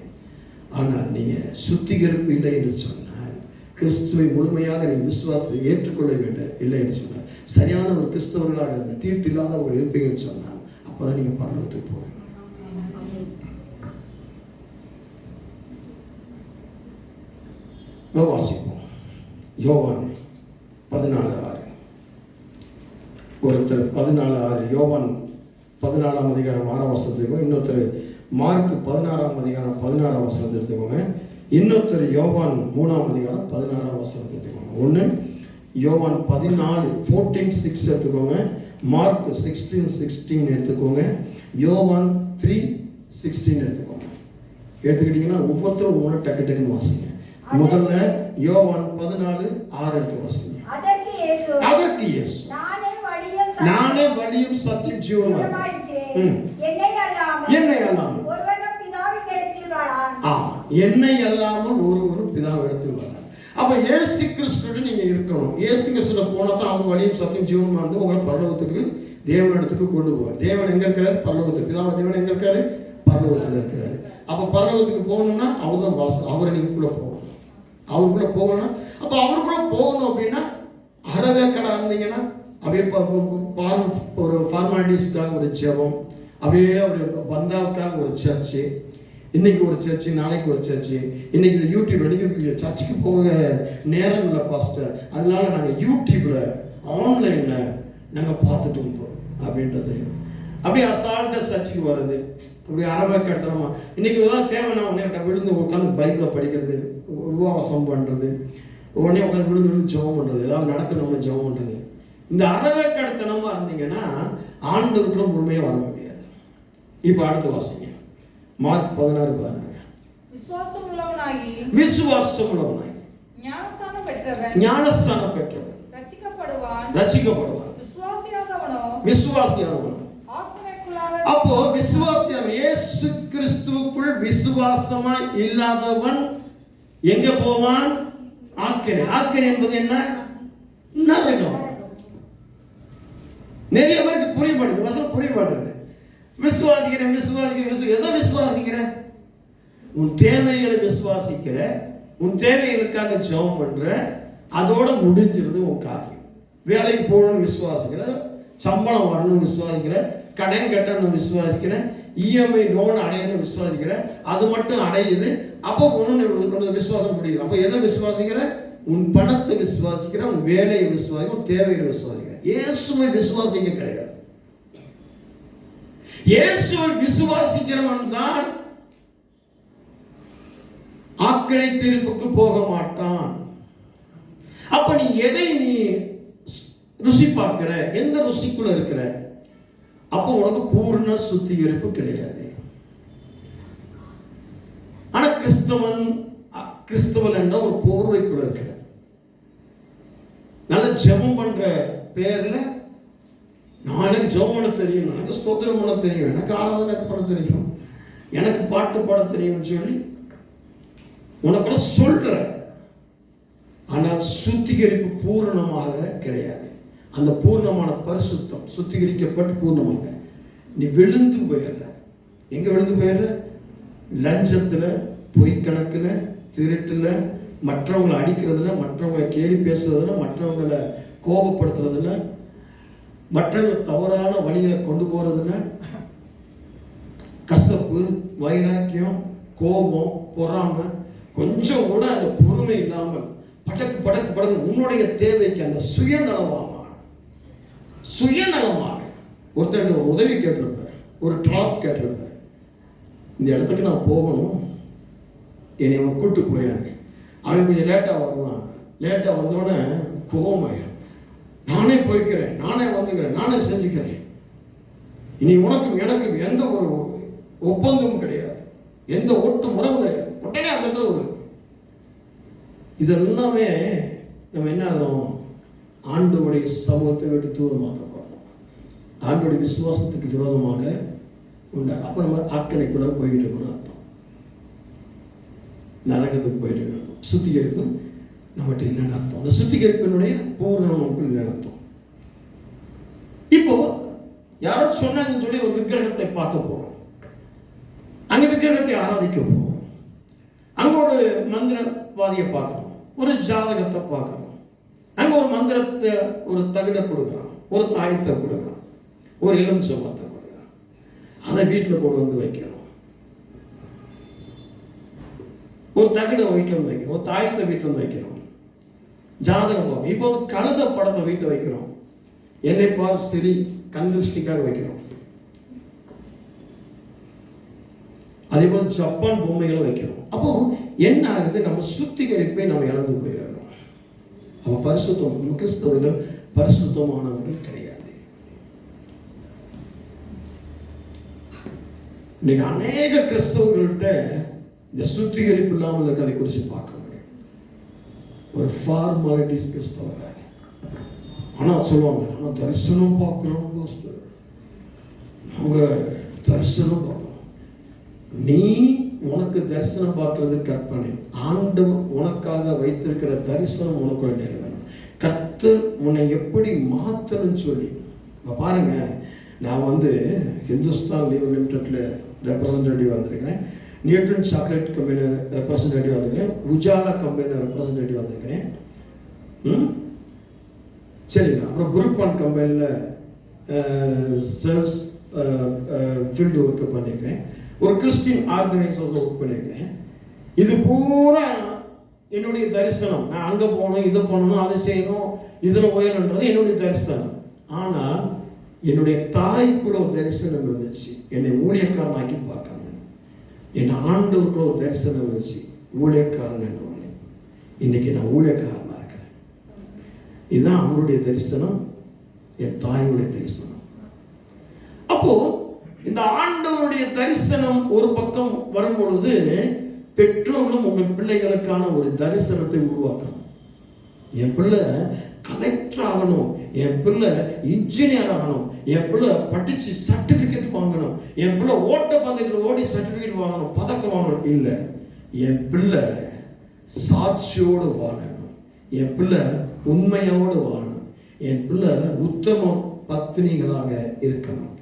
ஆனால் நீங்க சுத்திகரிப்பு இல்லை என்று சொன்னால், கிறிஸ்துவை முழுமையாக நீ விசுவாசத்தை ஏற்றுக்கொள்ள வேண்டும் இல்லை என்று சொன்னால், சரியான ஒரு கிறிஸ்தவர்களாக அந்த தீட்டு இல்லாதவர்கள் இருப்பீங்கன்னு சொன்னால், அப்போதான் நீங்க பரலோகத்துக்கு போவீங்க. வாசிப்போம். யோவான் 14:6. ஒருத்தர் 14:6 யோவான் 14ஆம் அதிகாரம் 6ஆம் வசனத்துக்கும், இன்னொருத்தர் மார்க் 16ஆம் அதிகாரம் 16ஆம் வசனத்தை எடுத்துக்கோங்க. இன்னொருத்தர் யோவான் 3ஆம் அதிகாரம் 16ஆம் வசனத்தை எடுத்துக்கோங்க. ஒன்று யோவான் 14:6 எடுத்துக்கோங்க. மார்க் 16:16 எடுத்துக்கோங்க. யோவான் 3:16 எடுத்துக்கோங்க. எடுத்துக்கிட்டீங்கன்னா ஒவ்வொருத்தரும் ஒவ்வொரு டக்குன்னு வாசிங்க. முதல்ல யோவான் 14:6 எடுத்து வாசிங்க. அதற்கு இயேசு நானே வழியும் சத்தியம் ஜீவனும் என்னை அல்லாமல் ஒருவரும் பிதாவிடத்தில் வரார். அப்ப இயேசு கிறிஸ்துவோட நீங்க இருக்கணும். இயேசு கிறிஸ்துவோட போனா தான் அவங்க வழியும் சத்தியம் ஜீவனும் வந்து உங்களை பரலோகத்துக்கு, தேவனிடத்துக்கு கொண்டு போவார். தேவன் எங்க இருக்காரு? பரலோகத்துக்கு. பிதாவை தேவன் எங்க இருக்காரு? பரலோகத்தில் இருக்கிறாரு. அப்ப பரலோகத்துக்கு போகணும்னா அவர் தான் வாசல். அவரை நீங்களுக்குள்ள போகணும். அவருக்குள்ள போகணும். அப்ப அவருக்குள்ள போகணும் அப்படின்னா அறவே கடை இருந்தீங்கன்னா அப்படியே ஒரு ஃபார்மாலிட்டிஸ்க்காக ஒரு ஜெபம், அப்படியே ஒரு பந்தாவுக்காக ஒரு சர்ச்சு, இன்னைக்கு ஒரு சர்ச்சு, நாளைக்கு ஒரு சர்ச்சு, இன்னைக்கு இந்த யூடியூப் அடிக்க சர்ச்சுக்கு போக நேரம் இல்லை பாஸ்டர், அதனால நாங்கள் யூடியூப்ல ஆன்லைன்ல நாங்கள் பார்த்துட்டு இருப்போம் அப்படின்றது. அப்படியே அசால்ட்டா சர்ச்சுக்கு வர்றது, அப்படி அரபாக்கு எடுத்தலாமா இன்னைக்கு ஏதாவது தேவைன்னா உடனே விழுந்து உட்காந்து பைபிளை படிக்கிறது, உபவாசம் பண்ணுறது, உடனே உட்காந்து விழுந்து ஜெபம் பண்ணுறது, ஏதாவது நடக்கணும்னு ஜெபம் பண்ணுறது. இந்த அரவேக்கடத்தனமா இருந்தீங்கன்னா ஆண்டவருக்குள்ள முழுமையாக வர முடியாது. இப்போ அடுத்த வாசிங்க, மார்க் 16:16. விசுவாசம் உள்ளவனாகி ஞானஸ்தானம் பெற்றவன் ரட்சிக்கப்படுவான். விசுவாசியானவனோ அப்போ விசுவாசியம் இயேசு கிறிஸ்துவுக்குள் விசுவாசமா இல்லாதவன் எங்க போவான்? ஆக்கினை. ஆக்கினை என்பது என்ன? நரகம். நிறைய பேருக்கு புரிய மாட்டேது, வசனம் புரிய மாட்டேது. விசுவாசிக்கிறேன் எதை விசுவாசிக்கிற? உன் தேவைகளை விசுவாசிக்கிற, உன் தேவைகளுக்காக ஜெபம் பண்ற, அதோட முடிஞ்சிருது உன் காரியம். வேலைக்கு போகணும்னு விசுவாசிக்கிற, சம்பளம் வரணும்னு விசுவாசிக்கிற, கடன் கட்டணும்னு விசுவாசிக்கிற, இஎம்ஐ லோன் அடையணும்னு விசுவாசிக்கிற, அது மட்டும் அடையுது. அப்போ ஒன்று விசுவாசம் முடியுது. அப்போ எதை விசுவாசிக்கிற? உன் பணத்தை விசுவாசிக்கிற, உன் வேலையை விசுவாசிக்கிற, உன் தேவையை விசுவாசிக்கிற. இயேசுவை விசுவாசிக்க கிடையாது. இயேசுவை விசுவாசிக்கிறவன் தான் ஆக்கினை தீர்ப்புக்கு போக மாட்டான். அப்ப நீ எதை நீ ருசி பார்க்கிற, எந்த ருசிக்குள்ள இருக்கிற, அப்போ உனக்கு பூர்ண சுத்திகரிப்பு கிடையாது. ஆனா கிறிஸ்தவன் என்ற ஒரு போர்வைக்குள்ள இருக்கிற, நல்ல ஜெபம் பண்ற பேர்ல எனக்கு ஜெபம் பண்ண தெரியும், எனக்கு ஸ்தோத்திரம் பண்ண தெரியும், எனக்கு ஆராதனை பண்ண தெரியும், எனக்கு பாட்டு பாட தெரியும்னு சொல்லி உனக்கு சொல்ற, ஆனால் சுத்திகரிப்பு பூர்ணமாக கிடையாது. அந்த பூர்ணமான பரிசுத்தம் சுத்திகரிக்கப்பட்டு பூர்ணமாக நீ விழுந்து போயிடுற. எங்க விழுந்து போயிடுற? லஞ்சத்துல, பொய் கணக்குல, திருட்டுல, மற்றவங்களை அடிக்கிறதுல, மற்றவங்களை கேலி பேசுறதுல, மற்றவங்களை கோபப்படுத்துறதுல, மற்றவங்களை தவறான வழிகளை கொண்டு போறதுல, கசப்பு, வைராக்கியம், கோபம், பொறாமை, கொஞ்சம் கூட அந்த பொறுமை இல்லாமல் படக்கு படக்கு படக்கு உன்னுடைய தேவைக்கு அந்த சுயநலமாக ஒருத்தர் ஒரு உதவி கேட்டிருப்ப, ஒரு ட்ராப் கேட்டிருப்ப, இந்த இடத்துக்கு நான் போகணும், என்னை அவன் கூப்பிட்டு போயாங்க, அவன் கொஞ்சம் லேட்டாக வருவான், லேட்டாக வந்தோடனே கோபமாயிடும், நானே போய்க்கிறேன், நானே வந்துக்கிறேன், நானே செஞ்சுக்கிறேன், இனி உனக்கும் எனக்கும் எந்த ஒரு ஒப்பந்தமும் கிடையாது, எந்த ஒட்டு முறையும் கிடையாது, உடனே அந்த இடத்துல ஒரு இதெல்லாமே நம்ம என்ன ஆகிறோம்? ஆண்டவருடைய சமூகத்தை விட்டு தூரமாக்கப்படுறோம், ஆண்டவருடைய விசுவாசத்துக்கு விரோதமாக உண்டா. அப்போ நம்ம ஆக்கினைக்குள்ள போயிட்டு இருக்கணும் அர்த்தம், நரகத்துக்கு போயிட்டு இருக்கணும். சுத்திகரிப்பு நம்மகிட்ட இல்லைன்னு அர்த்தம். அந்த சுத்திகரிப்பினுடைய பூர்ணம் இல்லைன்னு அர்த்தம். இப்போ யாரோ சொன்னாங்கன்னு சொல்லி ஒரு விக்கிரகத்தை பார்க்க போறோம், அங்க விக்கிரகத்தை ஆராதிக்க போறோம், அங்க ஒரு மந்திரவாதியை பார்க்கணும், ஒரு ஜாதகத்தை பார்க்கணும், அங்க ஒரு மந்திரத்தை, ஒரு தகுட கொடுக்கலாம், ஒரு தாயத்தை கொடுக்கலாம், ஒரு எலுமிச்சம்பழத்தை கொடுக்கலாம், அதை வீட்டில் கொண்டு வந்து வைக்கிறோம், ஒரு தகுட வீட்டில் வந்து வைக்கிறோம், ஒரு தாயத்தை வீட்டில் வந்து வைக்கிறோம், ஜாதகம் பார்க்கணும். இப்போ கழுத படத்தை வீட்டில் வைக்கிறோம், என்னை பார் சிரி கந்திருஷ்டிக்காக வைக்கிறோம், அதே போல ஜப்பான் பொம்மைகளை வைக்கிறோம். அப்போ என்ன ஆகுது? நம்ம சுத்திகரிப்பை நம்ம இழந்து போயிடணும். அப்ப பரிசுத்தம், கிறிஸ்தவர்கள் பரிசுத்தமானவர்கள் கிடையாது. இன்னைக்கு அநேக கிறிஸ்தவர்கள்ட்ட இந்த சுத்திகரிப்பு இல்லாமல் இருக்கிறதை குறித்து பார்க்க முடியும். ஒரு ஃபார்மாலிட்டிஸ் கிறிஸ்தவர்கள். ஆனா சொல்லுவாங்க, நம்ம தரிசனம் பார்க்கிறோம், அவங்க தரிசனம் பார்க்கிறோம். நீ உனக்கு தரிசனம் பார்க்கிறது கற்பனை, ஆண்டவர் உனக்காக வைத்திருக்கிற தரிசனம் உனக்குள்ள நிறைவேறும். கர்த்தர் உன்னை எப்படி மாத்தணும்னு சொல்லி பாருங்க. நான் ஹிந்துஸ்தான் லீவ் லிமிடெட்ல ரெப்ரசன்டேட்டிவ் வந்திருக்கிறேன், நியூட்டன் சாக்லேட் கம்பெனி ரெப்ரசன்டேட்டிவ் வந்திருக்கிறேன், உஜாலா கம்பெனி ரெப்ரசன்டேட்டிவ் வந்திருக்கிறேன், சரிங்களா. அப்புறம் குரூப் ஒன் கம்பெனியில் சேல்ஸ் ஃபீல்டு ஒர்க்கு பண்ணியிருக்கிறேன், ஒரு கிறிஸ்டின் ஆர்கனைசேஷன் ஒர்க் பண்ணியிருக்கிறேன். இது பூரா என்னுடைய தரிசனம். நான் அங்கே போகணும், இதை பண்ணணும், அதை செய்யணும், இதில் உயரன்றது என்னுடைய தரிசனம். ஆனால் என்னுடைய தாய்க்குள்ள ஒரு தரிசனம் இருந்துச்சு, என்னை ஊழியக்காரனாக்கி பார்க்கணும். என் ஆண்டவருக்குள்ள ஒரு தரிசனம் இருந்துச்சு, ஊழியக்காரன் என்றவர்களே. இன்னைக்கு நான் ஊழியக்காரனா இருக்கிறேன். இதுதான் அவருடைய தரிசனம், என் தாயுடைய தரிசனம். அப்போ இந்த ஆண்டவருடைய தரிசனம் ஒரு பக்கம் வரும் பொழுது, பெற்றோர்களும் உங்கள் பிள்ளைகளுக்கான ஒரு தரிசனத்தை உருவாக்கணும். என் பிள்ளை கலெக்டர் ஆகணும், என் பிள்ளை இன்ஜினியர் ஆகணும், என் பிள்ளை படிச்சு சர்டிபிகேட் வாங்கணும், என் பிள்ளை ஓட்ட பந்தயத்தில் ஓடி சர்டிபிகேட் வாங்கணும், பதக்கம் வாங்கணும். இல்லை, என் பிள்ளை சாட்சியோடு வாழணும், என் பிள்ளை உண்மையோடு வாழணும், என் பிள்ளை உத்தம பத்னிகளாக இருக்கணும்,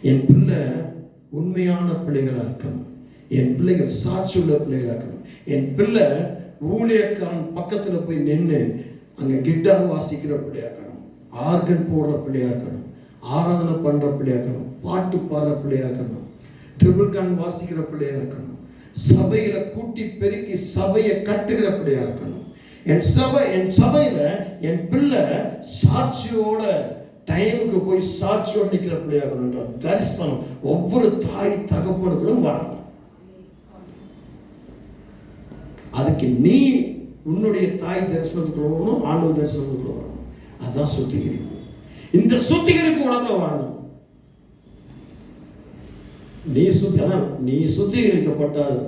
என் பிள்ளை உண்மையான பிள்ளைகளாக இருக்கணும், என் பிள்ளைகள் சாட்சி உள்ள பிள்ளைகளாக இருக்கணும், என் பிள்ளை ஊழியக்காரன் பக்கத்தில் போய் நின்று அங்கே கிட்டார் வாசிக்கிற பிள்ளையாக்கணும், ஆர்கன் போடுற பிள்ளையாக்கணும், ஆராதனை பண்ணுற பிள்ளையாக்கணும், பாட்டு பாடுற பிள்ளையாக்கணும், ட்ரிபிள் கான் வாசிக்கிற பிள்ளையா இருக்கணும், சபையில கூட்டி பெருக்கி சபையை கட்டுகிற பிள்ளையா இருக்கணும். என் சபையில என் பிள்ளை சாட்சியோட டைமுக்கு போய் சாட்சியோடு நிற்கிற பிள்ளையா இருக்கணும்ன்ற தரிசனம் ஒவ்வொரு தாய் தகப்பனுக்கும் வரணும். அதுக்கு நீ உன்னுடைய தாய் தரிசனத்துக்குள்ள வரணும், ஆண்டவர் தரிசனத்துக்குள்ள வரணும். அதுதான் சுத்திகரிப்பு. இந்த சுத்திகரிப்பு உலகத்துல வரணும். நீ சுத்திகரிக்கப்பட்டால்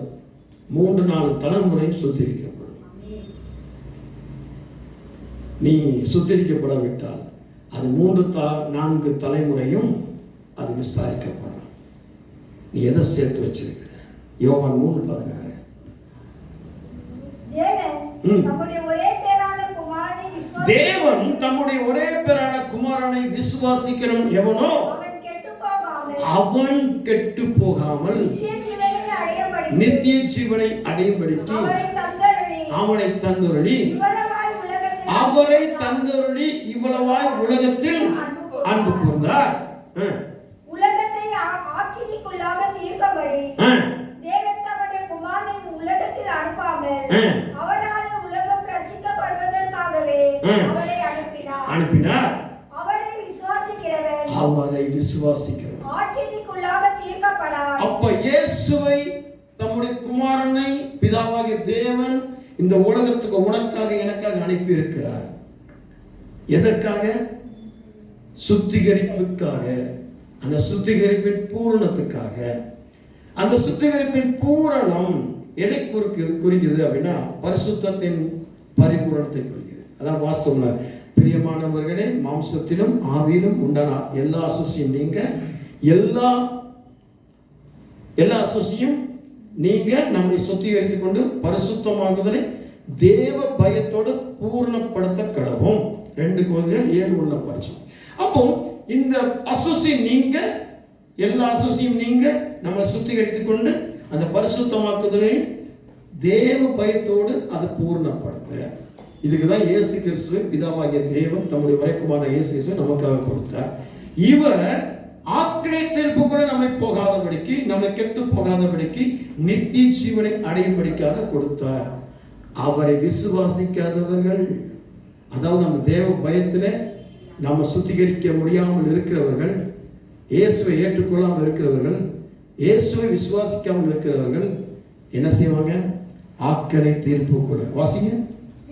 3-4 தலைமுறையும் சுத்திகரிக்கப்படும். நீ சுத்திகரிக்கப்படாவிட்டால் அது 3-4 தலைமுறையும் அது விசாரிக்கப்படும். நீ எதை சேர்த்து வச்சிருக்கிற? யோவான் 3:16. தேவன் தம்முடைய ஒரே பேரான குமாரனை விசுவாசிக்கிறவன் எவனோ அவன் கெட்டு போகாமல் நித்திய ஜீவனை அடையும்படிக்கு அவரை தந்தருளி இவ்வளவாய் உலகத்தில் அன்பு கூர்ந்தார். உலகத்தை ஆக்கினிக்குள்ளாக தீர்க்கபடி தேவன் தம்முடைய குமாரனை உலகத்தில் அனுப்பாமல் அவரால் உலகம் ரட்சிக்கப்படுவதற்காகவே அவரை அனுப்பினார். அவரை விசுவாசிக்கிறவன் ஆக்கினிக்குள்ளாக தீர்க்கப்படார். அப்ப இயேசுவை தம்முடைய குமாரனை பிதாவாகிய தேவன் இந்த உலகத்துக்கு உனக்காக எனக்காக அனுப்பி இருக்கிறார். எதற்காக? சுத்திகரிப்புக்காக. அந்த சுத்திகரிப்பின் பூரணத்துக்காக. அந்த சுத்திகரிப்பின் பூரணம் எதை குறிக்குது அப்படின்னா பரிசுத்தத்தின் பரிபூரணத்தை குறிக்குது. அதான் வாஸ்தவம். பிரியமானவர்களே, மாம்சத்திலும் ஆவியிலும் உண்டான எல்லா அசுசியும் நீங்க எல்லா அசுசியும் நீங்க நம்மை சுத்திகரித்துக் கொண்டு பரிசுத்தமாகுதலை தேவ பயத்தோடு பூர்ணப்படுத்த கடவும். 2 Corinthians 7 படிச்சோம். அப்போ இந்த அசுசி நீங்க எல்லா அசுசியும் நீங்க நம்மை சுத்திகரித்துக் கொண்டு அந்த பரிசுத்தமாக்குதலை தேவ பயத்தோடு அதை பூர்ணப்படுத்த. இதுக்குதான் இயேசு கிறிஸ்துவை பிதாவாகிய தேவன் தம்முடைய வரைக்குமான இயேசு கிறிஸ்துவை நமக்காக கொடுத்தார். இவர் ஆக்கினை தீர்ப்பு கூட நம்மை போகாதபடிக்கு, நம்மை கெட்டு போகாதபடிக்கு நித்திய ஜீவனை அடையும்படிக்காக கொடுத்தார். அவரை விசுவாசிக்காதவர்கள், அதாவது நம்ம தேவ பயத்துல நம்ம சுத்திகரிக்க முடியாமல் இருக்கிறவர்கள், இயேசுவை ஏற்றுக்கொள்ளாமல் இருக்கிறவர்கள், இயேசுவை விசுவாசிக்காமல் இருக்கிறவர்கள் என்ன செய்வாங்க? ஆக்கினை தீர்ப்பு கூட. வாசிங்க.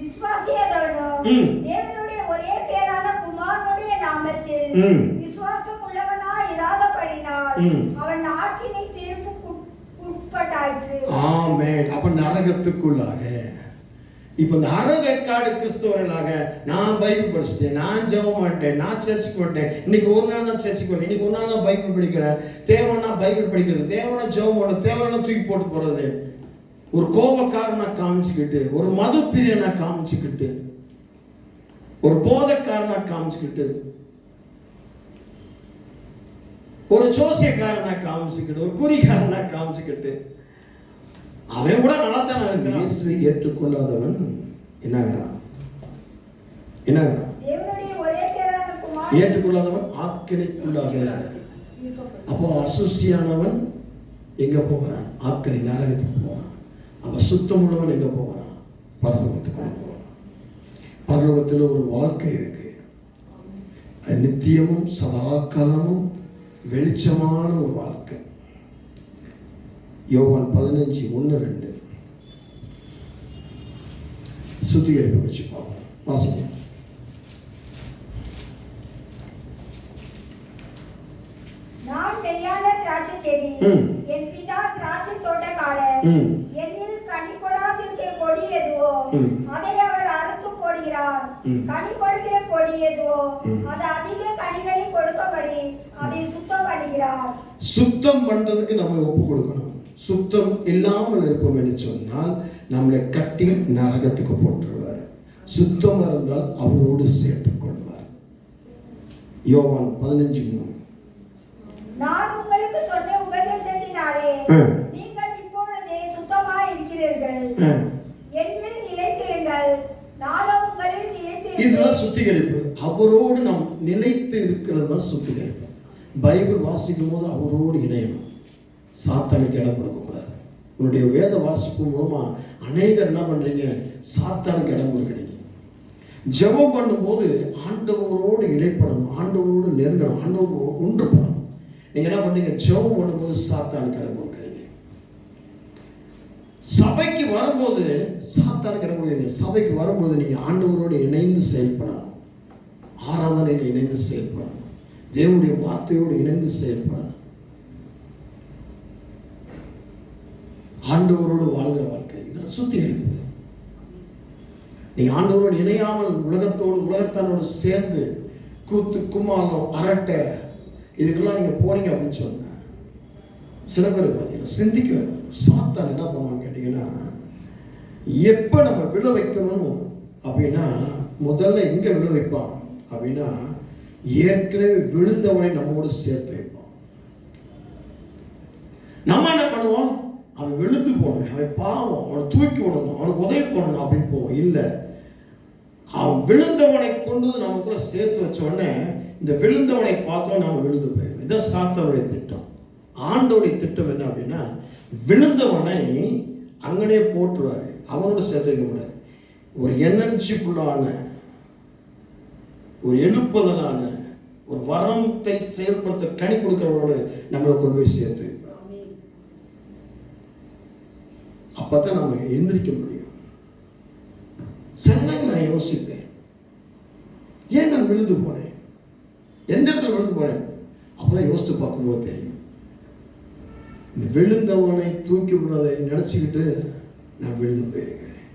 விசுவாசியாதவனும் தேவனுடைய ஒரே பேரான குமாரனுடைய நாமத்தில் விசுவாசம் உள்ளவனாய் இராதபடியால் அவன் ஆக்கினை தீர்ப்புக்கு உட்பட்டாயிற்று. ஆமென். அப்ப நரகத்துக்குள்ளாக இப்ப இந்த அறவேக்காடு கிறிஸ்தவர்களாக நான் பைபிள் படிச்சுட்டேன், நான் ஜெபம் பண்ணிட்டேன், நான் சர்ச்சுக்கு போட்டேன், இன்னைக்கு ஒரு நாள் தான் சர்ச்சுக்கு போறேன், இன்னைக்கு ஒரு நாள் தான் பைபிள் படிக்கிறேன், தேவைன்னா பைபிள் படிக்கிறது, தேவைன்னா ஜெபம் பண்ணுறது, தேவைன்னா தூக்கி போட்டு போறது, ஒரு கோபக்காரனா காமிச்சுக்கிட்டு, ஒரு மது பிரியனா காமிச்சுக்கிட்டு, ஒரு போதைக்காரனா காமிச்சுக்கிட்டு, ஒரு ஜோசியக்காரனா காமிச்சுக்கிட்டு, ஒரு குறிக்காரனா காமிச்சுக்கிட்டு, அவன் கூட நல்லா தானே இருக்கு. இயேசுவை ஏற்றுக்கொள்ளாதவன் என்னங்கிறான்? ஏற்றுக்கொள்ளாதவன் ஆக்கினைக்குள்ளாக. அப்போ அசுசியானவன் எங்க போகிறான்? ஆக்கினை, நரகத்துக்கு போகிறான். அவன் சுத்தம் உள்ளவன் எங்க போகிறான்? பரலோகத்துக்கு போகிறான். பரலோகத்தில் ஒரு வாழ்க்கை இருக்கு. அது நித்தியமும் சதாகாலமும் வெளிச்சமான ஒரு வாழ்க்கை. யோவான் 15:1-2 சுத்திகரிப்பு வச்சு பார்ப்போம். வாசிங்க. நான் மெய்யான திராட்சை செடி, என் பிதா திராட்சை தோட்டக்காரர். என்னில் கனி கொடாதிருக்கிற கொடி எதுவோ அதை அவர் அறுத்து போடுகிறார். கனி கொடுக்கிற கொடி எதுவோ அது அதிக கனிகளை கொடுக்கபடி அதை சுத்தம் பண்ணுகிறார். சுத்தம் பண்றதுக்கு நம்ம ஒப்பு கொடுக்கணும். சுத்தம் இல்லாமல் இருப்போம் என்று சொன்னால் நம்மளை கட்டி நரகத்துக்கு போட்டுருவார். சுத்தம் இருந்தால் அவரோடு சேர்த்துக் கொள்வார். யோவான் 15:3 நான் உங்களுக்கு சொன்ன உபதேசத்தினாலே நீங்கள் இப்பொழுதே சுத்தமாய் இருக்கிறீர்கள். என்னில் நிலைத்திருங்கள், நானும் உங்களில் நிலைத்திருக்கிறேன். இதுதான் சுத்திகரிப்பு. அவரோடு நாம் நிலைத்து இருக்கிறது தான் சுத்திகரிப்பு. பைபிள் வாசிக்கும் போது அவரோடு இணையணும். சாத்தானுக்கு இடம் கொடுக்கக்கூடாது. உன்னுடைய வேத வாசிப்பு மூலமா அநேகர் என்ன பண்றீங்க? சாத்தானுக்கு இடம் கொடுக்குறீங்க. ஜெபம் பண்ணும்போது ஆண்டவரோடு இடைப்படணும், ஆண்டவரோடு நெருங்கணும், ஆண்டவரோடு ஒன்றுபடணும். நீங்க என்ன பண்றீங்க? ஜெபம் பண்ணும்போது சாத்தானுக்கு இடம் கொடுக்குறீங்க. சபைக்கு வரும்போது சாத்தானுக்கு இடம் கொடுக்குறீங்க. சபைக்கு வரும்போது நீங்க ஆண்டவரோடு இணைந்து செயல்படணும், ஆராதனையில் இணைந்து செயல்படணும், தேவனுடைய வார்த்தையோடு இணைந்து செயல்படணும், ஆண்டவரோடு வாழ்கிற வாழ்க்கை. இதெல்லாம் சுத்திகரிப்பு. நீங்க ஆண்டவரோடு இணையாமல் உலகத்தானோடு சேர்ந்து கூத்து கும்மாளம் அரட்டை இதுக்கெல்லாம் நீங்க போனீங்க அப்படின்னு சொன்ன சில பேர் பார்த்தீங்கன்னா சிந்திக்க சாத்தான் என்ன பண்ணுவாங்க கேட்டீங்கன்னா, எப்ப நம்ம விழ வைக்கணும் அப்படின்னா முதல்ல எங்க விழ வைப்பான் அப்படின்னா ஏற்கனவே விழுந்தவனை நம்மோடு சேர்த்து வைப்பான். நம்ம என்ன பண்ணுவோம்? அவன் விழுந்து போகணும், அவன் பாவம், அவனை தூக்கி விடணும், அவனுக்கு உதவி பண்ணணும் அப்படின்னு போவோம். இல்லை, அவன் விழுந்தவனை கொண்டு நமக்குள்ள சேர்த்து வச்ச உடனே இந்த விழுந்தவனை பார்த்தோம் நாம விழுந்து போயிடும். இதான் சாத்தானுடைய திட்டம். ஆண்டோடைய திட்டம் என்ன அப்படின்னா விழுந்தவனை அங்கனே போட்டுருவாரு, அவனோட சேர்த்து வைக்க முடியாது. ஒரு எனர்ஜி ஃபுல்லான, ஒரு எழுப்புதலான, ஒரு வரத்தை செயல்படுத்த கனி கொடுக்கிறவனோடு நம்மளை கொண்டு போய் சேர்த்து வைப்பார். அப்பதான் நம்ம எந்திரிக்க முடியும். சில நான் யோசிப்பேன், ஏன் நான் விழுந்து போனேன், எந்த இடத்துல விழுந்து போனேன்? அப்பதான் யோசித்து பார்க்கும்போது தெரியும், இந்த விழுந்தவனை தூக்கி விடுறதை நினைச்சுக்கிட்டு நான் விழுந்து போயிருக்கிறேன்.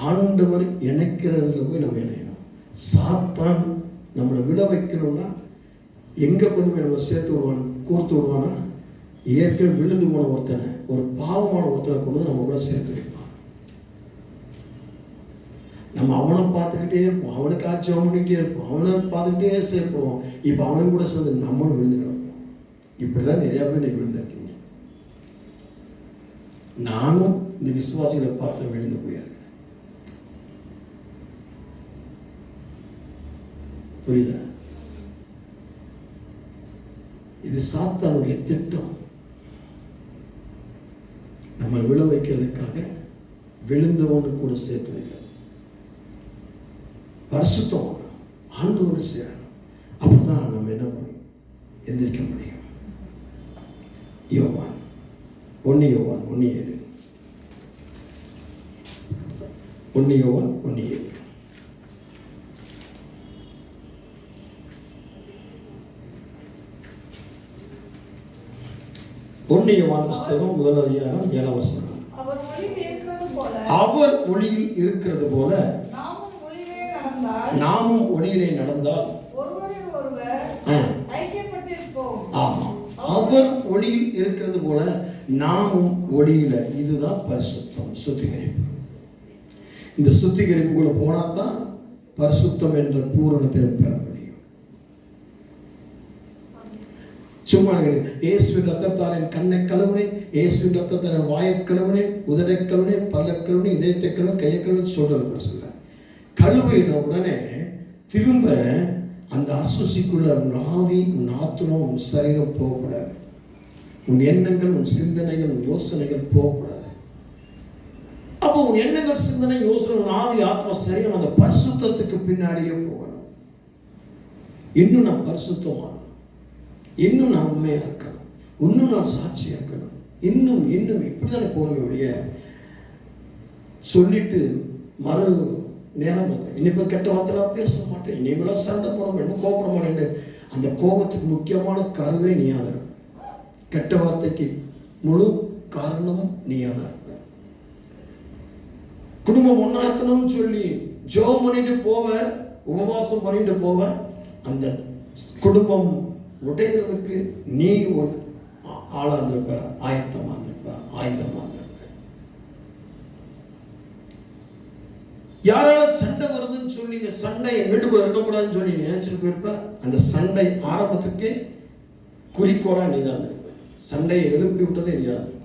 ஆண்டவர் இணைக்கிறதுல போய் நம்ம இணையணும். சாத்தான் நம்மளை விட வைக்கணும்னா எங்க கொண்டு போய் நம்ம சேர்த்து விடுவான், கோர்த்து விடுவானா? ஏற்கனவே விழுந்து போன ஒருத்தனை, ஒரு பாவமான ஒருத்தனை கொண்டு நம்ம கூட சேர்த்து வைப்பான். நம்ம அவனை பார்த்துக்கிட்டே இருப்போம், அவனுக்கு ஆச்சரியம் பண்ணிக்கிட்டே இருப்போம், அவனை பார்த்துக்கிட்டே சேர்ப்போம். இப்போ அவனும் கூட சேர்ந்து நம்மளும் விழுந்து கிடப்போம். இப்படிதான் நிறைய பேர் நீங்க விழுந்திருக்கீங்க. நானும் இந்த விசுவாசிகளை பார்த்து விழுந்து போயிருக்கேன். புரியுதா? இது சாத்தானுடைய திட்டம். நம்ம விழ வைக்கிறதுக்காக விழுந்தவனு கூட சேர்த்து வைக்கிறது. பரிசுத்தம் ஆண்டவரோடு சேரணும். அப்பதான் நம்ம என்ன பண்ணணும்? எந்திரிக்க முடியும். யோவான் 1:7 யோவான் புஸ்தகம் 1:7 அவர் ஒளியில் இருக்கிறது போல நாமும் ஒளியிலே நடந்தால் ஆமாம், அவர் ஒளியில் இருக்கிறது போல நாமும் ஒளியில. இதுதான் பரிசுத்தம், சுத்திகரிப்பு. இந்த சுத்திகரிப்புக்குள்ள போனா தான் பரிசுத்தம் என்ற பூரணத்தை பெற முடியும். சும்மா இயேசுவின் ரத்தத்தால் என் கண்ணை கழுவுனேன், இயேசுவின் ரத்தத்தால் என் வாயை கழுவுனேன், உதடை கழுவுனேன், பல்ல கழுவுனேன், இதயத்தை கழுவுனேன், கையை கழுவுன்னு சொல்றது சொல்ல. கழுவின உடனே திரும்ப அந்த அசுசிக்குள்ள உன் ஆவி, உன் ஆத்துமம், உன் சரீரம் போகக்கூடாது. உன் எண்ணங்கள், உன் சிந்தனைகள், உன் யோசனைகள் போகக்கூடாது. அப்போ உன் எண்ணங்கள், சிந்தனை, யோசனை, உன் ஆவி, ஆத்மா, சரீரம் அந்த பரிசுத்தத்துக்கு பின்னாடியே போகணும். இன்னும் நான் பரிசுத்தமான, இன்னும் நான் உண்மையா இருக்கணும், இன்னும் நான் சாட்சியா இருக்கணும், இன்னும் இன்னும் இப்படிதானே போகக்கூடிய சொல்லிட்டு மறு நேரம் இனிப்ப கெட்ட வார்த்தைலாம் பேச மாட்டேன், இனிமேலாம் சண்டை போட மாட்டேன், கோபப்பட மாட்டேன். அந்த கோபத்துக்கு முக்கியமான கருவே நீயா தான் இருப்ப. கெட்ட வார்த்தைக்கு முழு காரணமும் நீயா தான் இருப்ப. குடும்பம் ஒன்னா இருக்கணும்னு சொல்லி ஜெபம் பண்ணிட்டு போவேன், உபவாசம் பண்ணிட்டு போவேன், அந்த குடும்பம் உடைகிறதுக்கு நீ ஒரு ஆளா இருந்திருப்ப, ஆயத்தமா இருந்திருப்ப, ஆயுதமா இருந்திருப்ப. யாரால சண்டை வருதுன்னு சொல்லி இந்த சண்டை என் வீட்டுக்குள்ள இருக்கக்கூடாதுன்னு சொல்லி நினைச்சிட்டு போயிருப்ப, அந்த சண்டை ஆரம்பத்துக்கே குறிக்கோளா நீதான் இருப்ப. சண்டையை எழுப்பி விட்டதே நீதான் இருப்ப.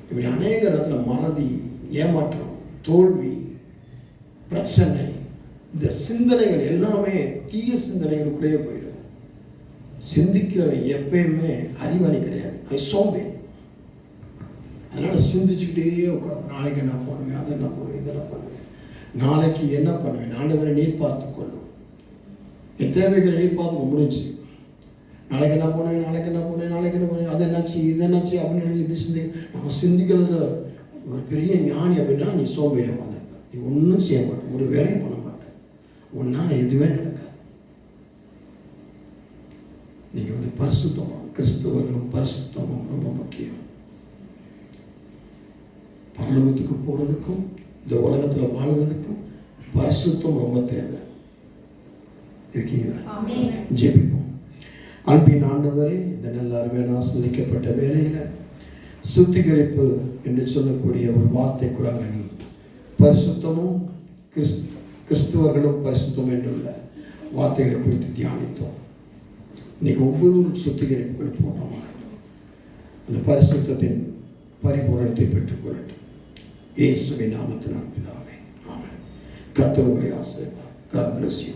இப்படி அநேக இடத்துல மறதி, ஏமாற்றம், தோல்வி, பிரச்சனை, இந்த சிந்தனைகள் எல்லாமே தீய சிந்தனைகளுக்குள்ளேயே போயிடும். சிந்திக்கிறவன் எப்பயுமே அறிவாளி கிடையாது, அவன் சோம்பேறி. அதனால சிந்திச்சுக்கிட்டே உட்காரு. நாளைக்கு என்ன பண்ணுவேன், அதை என்ன பண்ணுவேன், இதெல்லாம் பண்ணுவேன், நாளைக்கு என்ன பண்ணுவேன், ஆண்டவரை நீர் பார்த்து கொள்ளும், என் தேவைகளை நீர் பார்த்து முடிஞ்சு, நாளைக்கு என்ன பண்ணுவேன், நாளைக்கு என்ன பண்ணுவேன், நாளைக்கு என்ன பண்ணுவேன், அது என்னாச்சு, இது என்னாச்சு அப்படின்னு நினைச்சு நம்ம சிந்திக்கிறதுல ஒரு பெரிய ஞானி அப்படின்னா நீ சோம்பேறியா உட்காந்துருப்ப. நீ ஒன்றும் செய்ய மாட்டேன், ஒரு வேலையும் பண்ண மாட்டேன், ஒன்னால் எதுவுமே நடக்காது. நீங்கள் பரிசுத்தமாக, கிறிஸ்தவர்களும் பரிசுத்தமும் ரொம்ப முக்கியம். பரலோகத்துக்கு போகிறதுக்கும் இந்த உலகத்தில் வாழ்வதற்கும் பரிசுத்தம் ரொம்ப தேவை. இருக்கீங்களா? ஜெபிப்போம். அன்பின் ஆண்டவரே, இந்த நல்ல அருமையான ஆஸ்வதிக்கப்பட்ட வேலையில் சுத்திகரிப்பு என்று சொல்லக்கூடிய ஒரு வார்த்தைக்குறார்கள் பரிசுத்தமும் கிறிஸ்துவர்களும் பரிசுத்தம் என்றுள்ள வார்த்தைகளை குறித்து தியானித்தோம். இன்னைக்கு ஒவ்வொரு சுத்திகரிப்புகள் போனோமாக அந்த பரிசுத்தத்தின் பரிபூரணத்தை பெற்றுக்கொள்ளட்டும். இயேசுவின் நாமத்தினால் பிதாவே, ஆமென். கர்த்தர் உங்களை ஆசீர்வதிப்பார். God bless you.